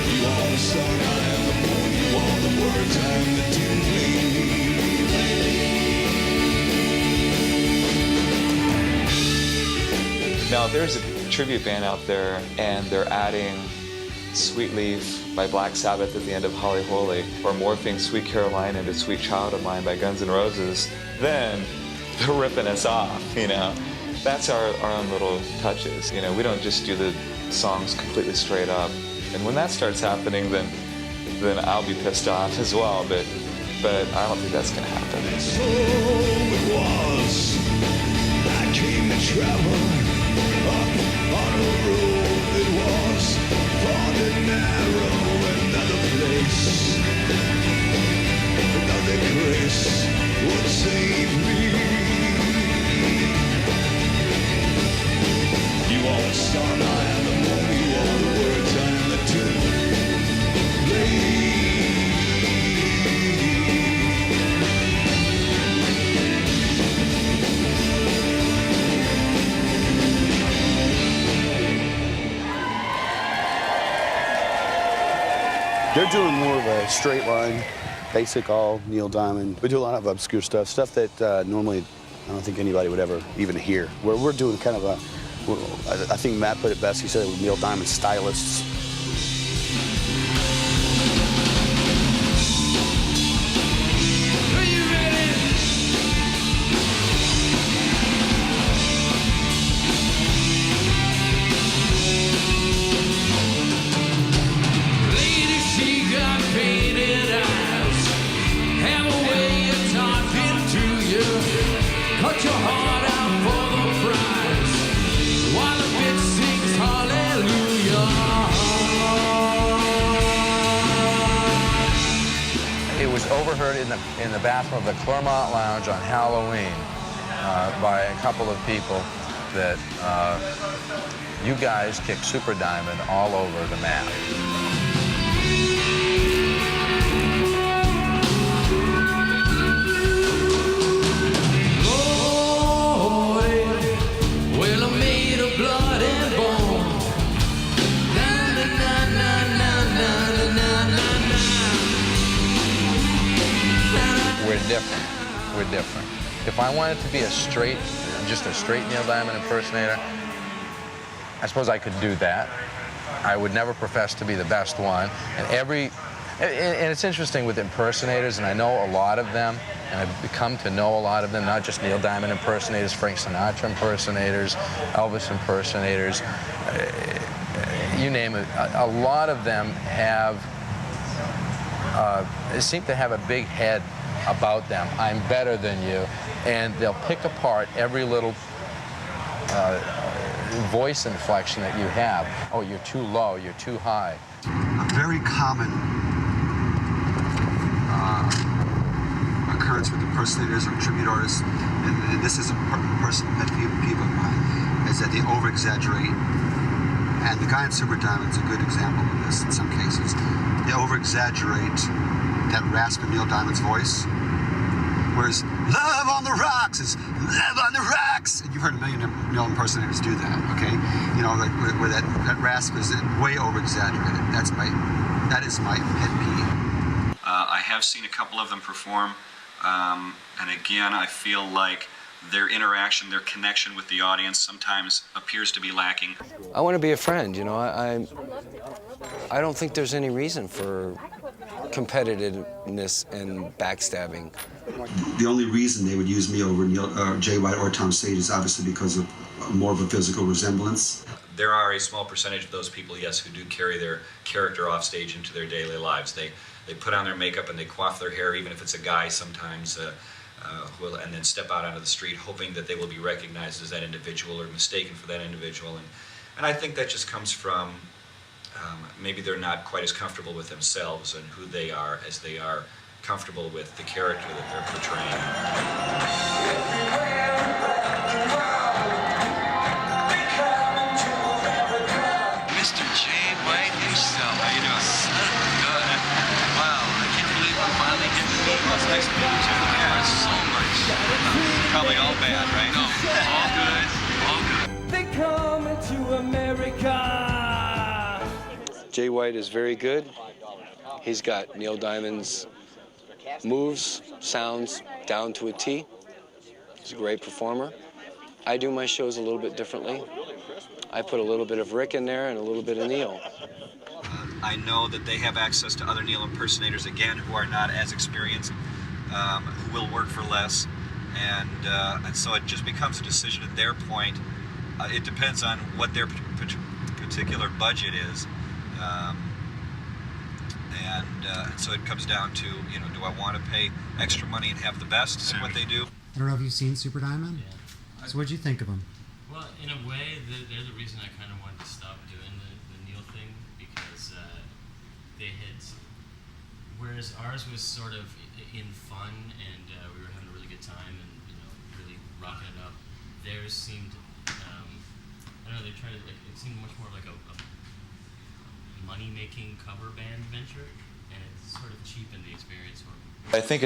You are the sun, I am the moon, you are the words, I am the tune. Now, there's a tribute band out there, and they're adding Sweet Leaf by Black Sabbath at the end of Holly Holy, or morphing Sweet Caroline into Sweet Child of Mine by Guns N' Roses. Then they're ripping us off, you know. That's our own little touches. You know, we don't just do the songs completely straight up. And when that starts happening, then I'll be pissed off as well. But I don't think that's going to happen. So it was. I came to travel up on a road that was broad and narrow. Another place, another grace would save me. You are the sun, I am the moon, you are the words, I am the tune. They're doing more of a straight line, basic all Neil Diamond. We do a lot of obscure stuff that normally I don't think anybody would ever even hear. We're doing kind of I think Matt put it best. He said it was Neil Diamond stylists. Overheard in the bathroom of the Clermont Lounge on Halloween by a couple of people that you guys kick Super Diamond all over the map. Well, I'm made of blood and bone. Na na na na na na na na. We're different. We're different. If I wanted to be just a straight Neil Diamond impersonator, I suppose I could do that. I would never profess to be the best one. And it's interesting with impersonators, and I know a lot of them, and I've come to know a lot of them, not just Neil Diamond impersonators, Frank Sinatra impersonators, Elvis impersonators, you name it. A lot of them seem to have a big head about them. I'm better than you. And they'll pick apart every little voice inflection that you have. Oh, you're too low, you're too high. A very common occurrence with impersonators or tribute artists, and this is a personal pet peeve of mine, is that they over-exaggerate. And the guy in Super Diamond's a good example of this in some cases. They over-exaggerate that rasp in Neil Diamond's voice, whereas "Love on the Rocks" is "Love on the Rocks," and you've heard a million Neil impersonators do that. Okay, you know, like where that rasp is way over-exaggerated. That is my pet peeve. I have seen a couple of them perform, and again, I feel like their interaction, their connection with the audience sometimes appears to be lacking. I want to be a friend, you know. I don't think there's any reason for competitiveness and backstabbing. The only reason they would use me over Jay White or Tom Sage is obviously because of more of a physical resemblance. There are a small percentage of those people, yes, who do carry their character off stage into their daily lives. They put on their makeup and they coif their hair, even if it's a guy sometimes, and then step out onto the street hoping that they will be recognized as that individual or mistaken for that individual. And I think that just comes from maybe they're not quite as comfortable with themselves and who they are as they are comfortable with the character that they're portraying. Mr. Jay White himself. How you doing? Good. Wow, I can't believe I'm finally getting to meet you. It's nice to meet you too. Yeah, so much. Probably all bad, right? No, all good. All good. They come into America. Jay White is very good. He's got Neil Diamond's moves, sounds down to a T. He's a great performer. I do my shows a little bit differently. I put a little bit of Rick in there and a little bit of Neil. I know that they have access to other Neil impersonators, again, who are not as experienced, who will work for less. And so it just becomes a decision at their point. It depends on what their particular budget is. And so it comes down to, you know, do I want to pay extra money and have the best in what they do? I don't know if you've seen Super Diamond. Yeah. So what'd you think of them? Well, in a way, they're the reason I kind of wanted to stop doing the Neil thing, because they had, whereas ours was sort of in fun and we were having a really good time and, you know, really rocking it up, theirs seemed, I don't know, they tried to, like, it seemed much more like a money-making cover band venture, and it sort of cheapened the experience for me. I think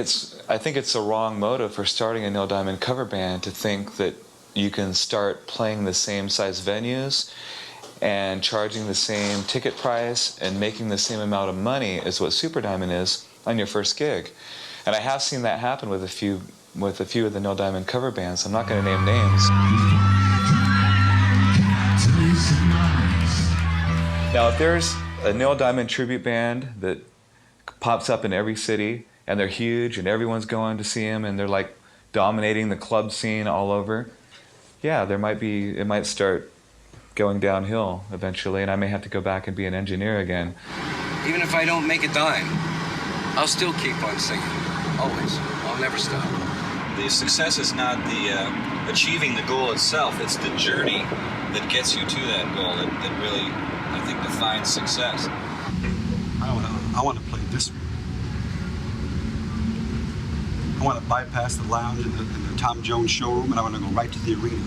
it's a wrong motive for starting a Neil Diamond cover band to think that you can start playing the same size venues and charging the same ticket price and making the same amount of money as what Super Diamond is on your first gig. And I have seen that happen with a few of the Neil Diamond cover bands. I'm not going to name names. Now, if there's a Neil Diamond tribute band that pops up in every city and they're huge and everyone's going to see them and they're like dominating the club scene all over, yeah, it might start going downhill eventually, and I may have to go back and be an engineer again. Even if I don't make a dime, I'll still keep on singing. Always. I'll never stop. The success is not the achieving the goal itself, it's the journey that gets you to that goal that really, I think, defines success. I want to play this room. I want to bypass the lounge and the Tom Jones showroom, and I want to go right to the arena.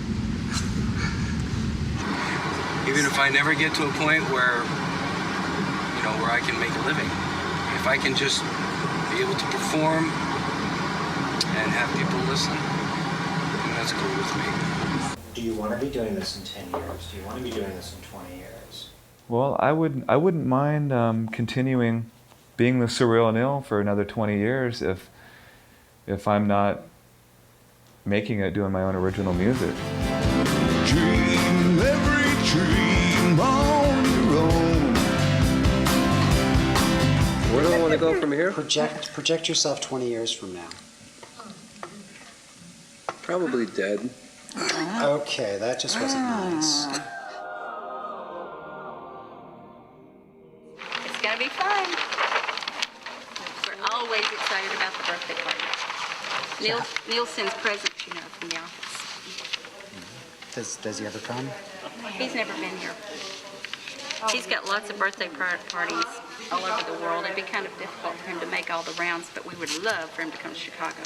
Even if I never get to a point where, you know, where I can make a living, if I can just be able to perform and have people listen, then that's cool with me. Do you want to be doing this in 10 years? Do you want to be doing this in 20 years? Well, I wouldn't mind continuing being the Surreal Neil for another 20 years if I'm not making it doing my own original music. Dream every dream on your own. Where do I want to go from here? Project yourself 20 years from now. Probably dead. Okay, that just wasn't nice. It's gonna be fun. We're always excited about the birthday party. Neil sends presents, you know, from the office. Does he ever come? He's never been here. He's got lots of birthday parties all over the world. It'd be kind of difficult for him to make all the rounds, but we would love for him to come to Chicago.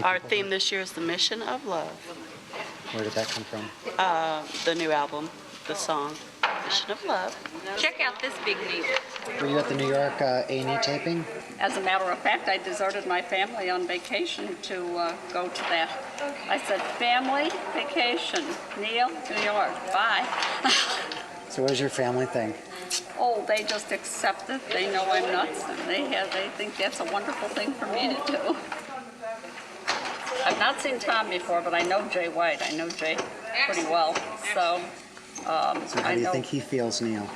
Our theme this year is the Mission of Love. Where did that come from? The new album, the song, Mission of Love. Check out this big neat. Were you at the New York A&E taping? As a matter of fact, I deserted my family on vacation to go to that. I said, family, vacation, Neil, New York, bye. So what does your family think? Oh, they just accept it. They know I'm nuts, and they think that's a wonderful thing for me to do. I've not seen Tom before, but I know Jay White. I know Jay pretty well. So, So how I do you know. think he feels, Neil?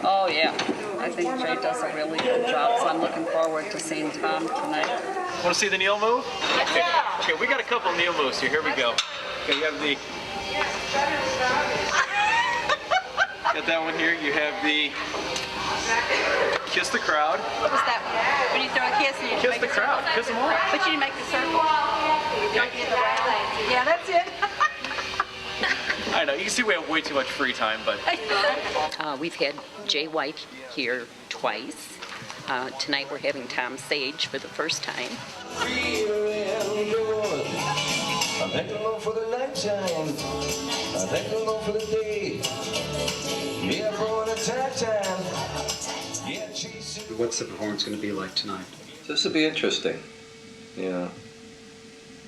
Oh, yeah. I think Jay does a really good job, so I'm looking forward to seeing Tom tonight. Want to see the Neil move? Yeah. Okay, we got a couple Neil moves here. Here we go. Okay, you have the... Got that one here. You have the... Kiss the crowd. What was that one? When you throw a kiss and you Kiss make the a circle? crowd. Kiss them all. But you didn't make the circle. You don't get the round. Yeah, that's it. I know, you can see we have way too much free time, but... We've had Jay White here twice. Tonight we're having Tom Sage for the first time. I thank the Lord for the nighttime. I thank the Lord for the day. Yeah, for the time. Yeah, Jesus. What's the performance going to be like tonight? This will be interesting. Yeah.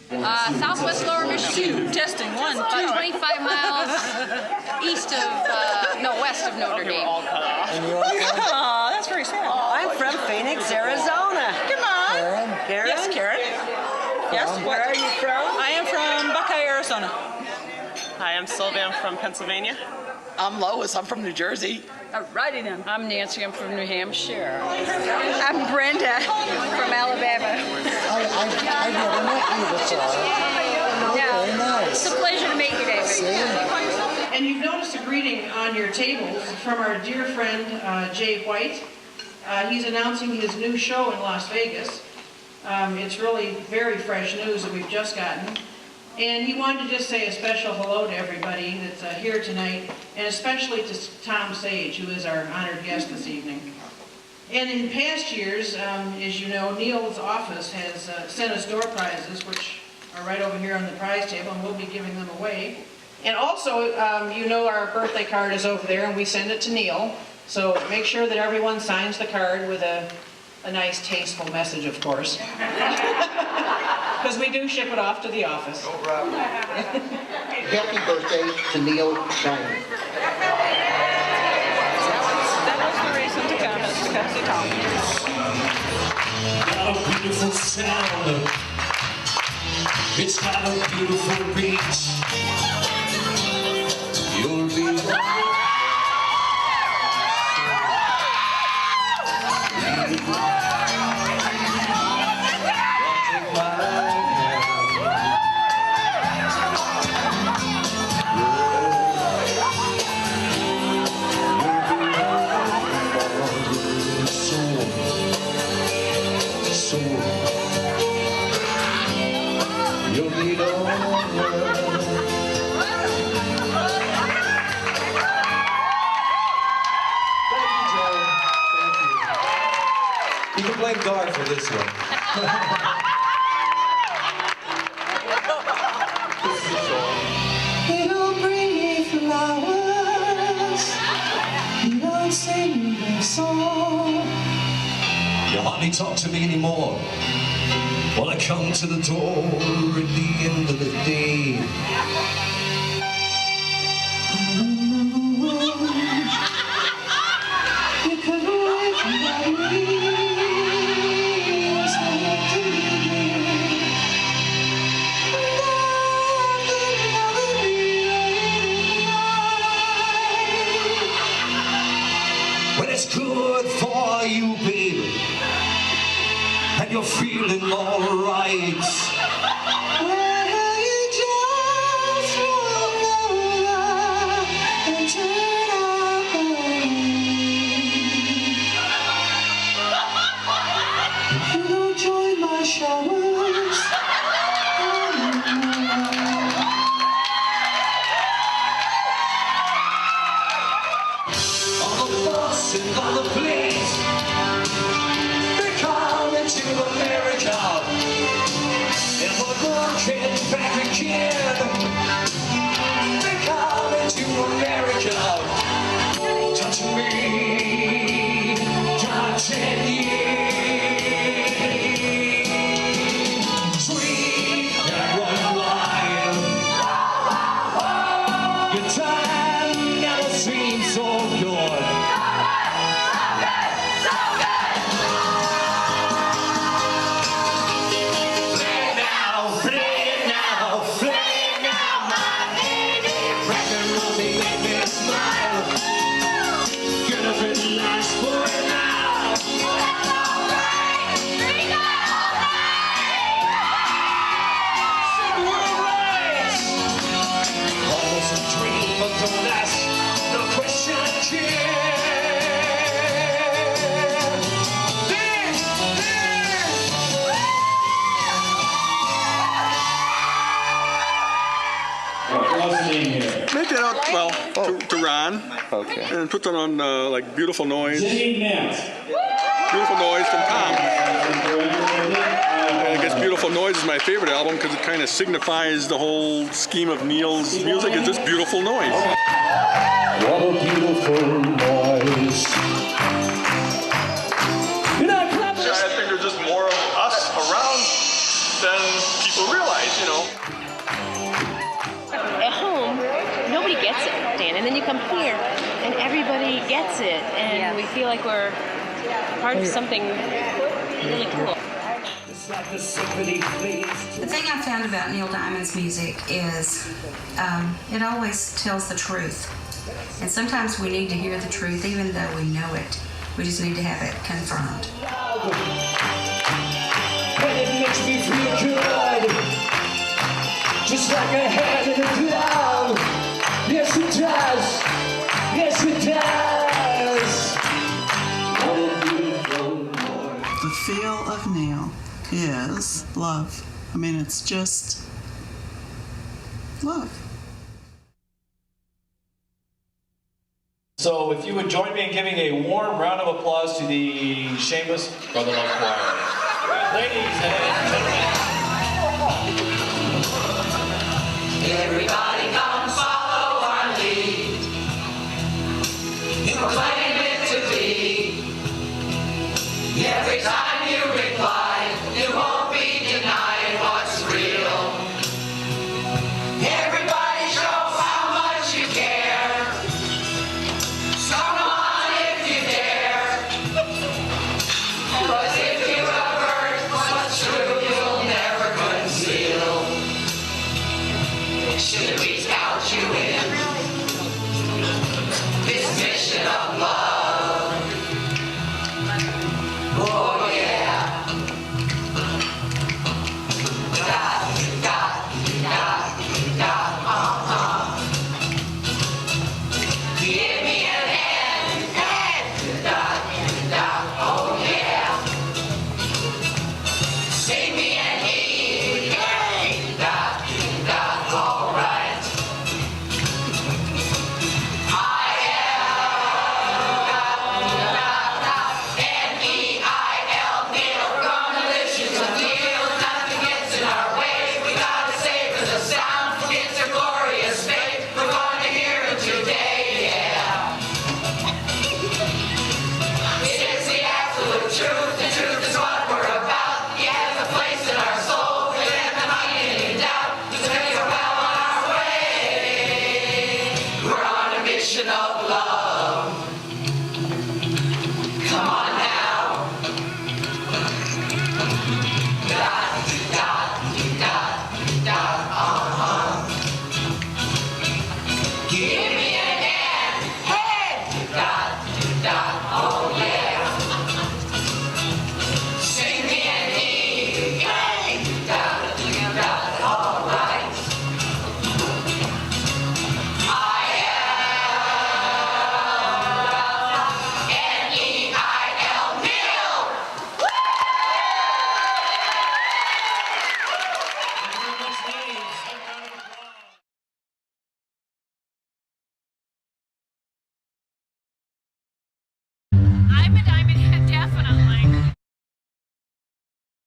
Southwest Lower Michigan. Testing 1, 2. 25 miles east of, west of Notre Dame. Aw, that's very sad. I'm from Phoenix, Arizona. Come on. Karen? Yes, Karen. Yes, where are you from? I am from Buckeye, Arizona. Hi, I'm Sylvia. I'm from Pennsylvania. I'm Lois. I'm from New Jersey. Alrighty then. I'm Nancy. I'm from New Hampshire. I'm Brenda from Alabama. I've never met you before. Very nice. It's a pleasure to meet you, David. And you've noticed a greeting on your tables from our dear friend Jay White. He's announcing his new show in Las Vegas. It's really very fresh news that we've just gotten. And he wanted to just say a special hello to everybody that's here tonight, and especially to Tom Sage, who is our honored guest this evening. And in past years, as you know, Neil's office has sent us door prizes, which are right over here on the prize table, and we'll be giving them away. And also, you know our birthday card is over there, and we send it to Neil. So make sure that everyone signs the card with a nice, tasteful message, of course. Because we do ship it off to the office. No problem. Happy birthday to Neil Diamond. That was the reason to come, is to come see Tom. Got a beautiful sound. It's got a beautiful beat. You'll be You can blame Gar for this one. You don't bring me flowers. You don't sing me a song. You hardly talk to me anymore. Well, I come to the door at the end of the day. I remember when you couldn't wait for me. When it's good for you, baby, and you're feeling alright. Well, you just roll over and turn out the light. If you don't join my showers, on the bus and on the planes, they're coming to America, and we're walking back again. They're coming to America, touching me, touching you. Sweet and one line, your time never seems so good. Play it now, play it now. Well, to Ron. Okay. And put that on like Beautiful Noise. Beautiful Noise from Tom. And I guess Beautiful Noise is my favorite album because it kind of signifies the whole scheme of Neil's music. It's just beautiful noise. What a beautiful noise. I think there's just more of us around than people realize, you know. At home, nobody gets it, Dan, and then you come here, and everybody gets it, and we feel like we're part of something really cool. The thing I found about Neil Diamond's music is it always tells the truth. And sometimes we need to hear the truth even though we know it. We just need to have it confirmed. And it makes me feel good, just like a hand in a glove. Yes, it does. Yes, it does. The feel of Neil is love. I mean, it's just love. So if you would join me in giving a warm round of applause to the Shameless Brother Love Choir. Ladies and gentlemen.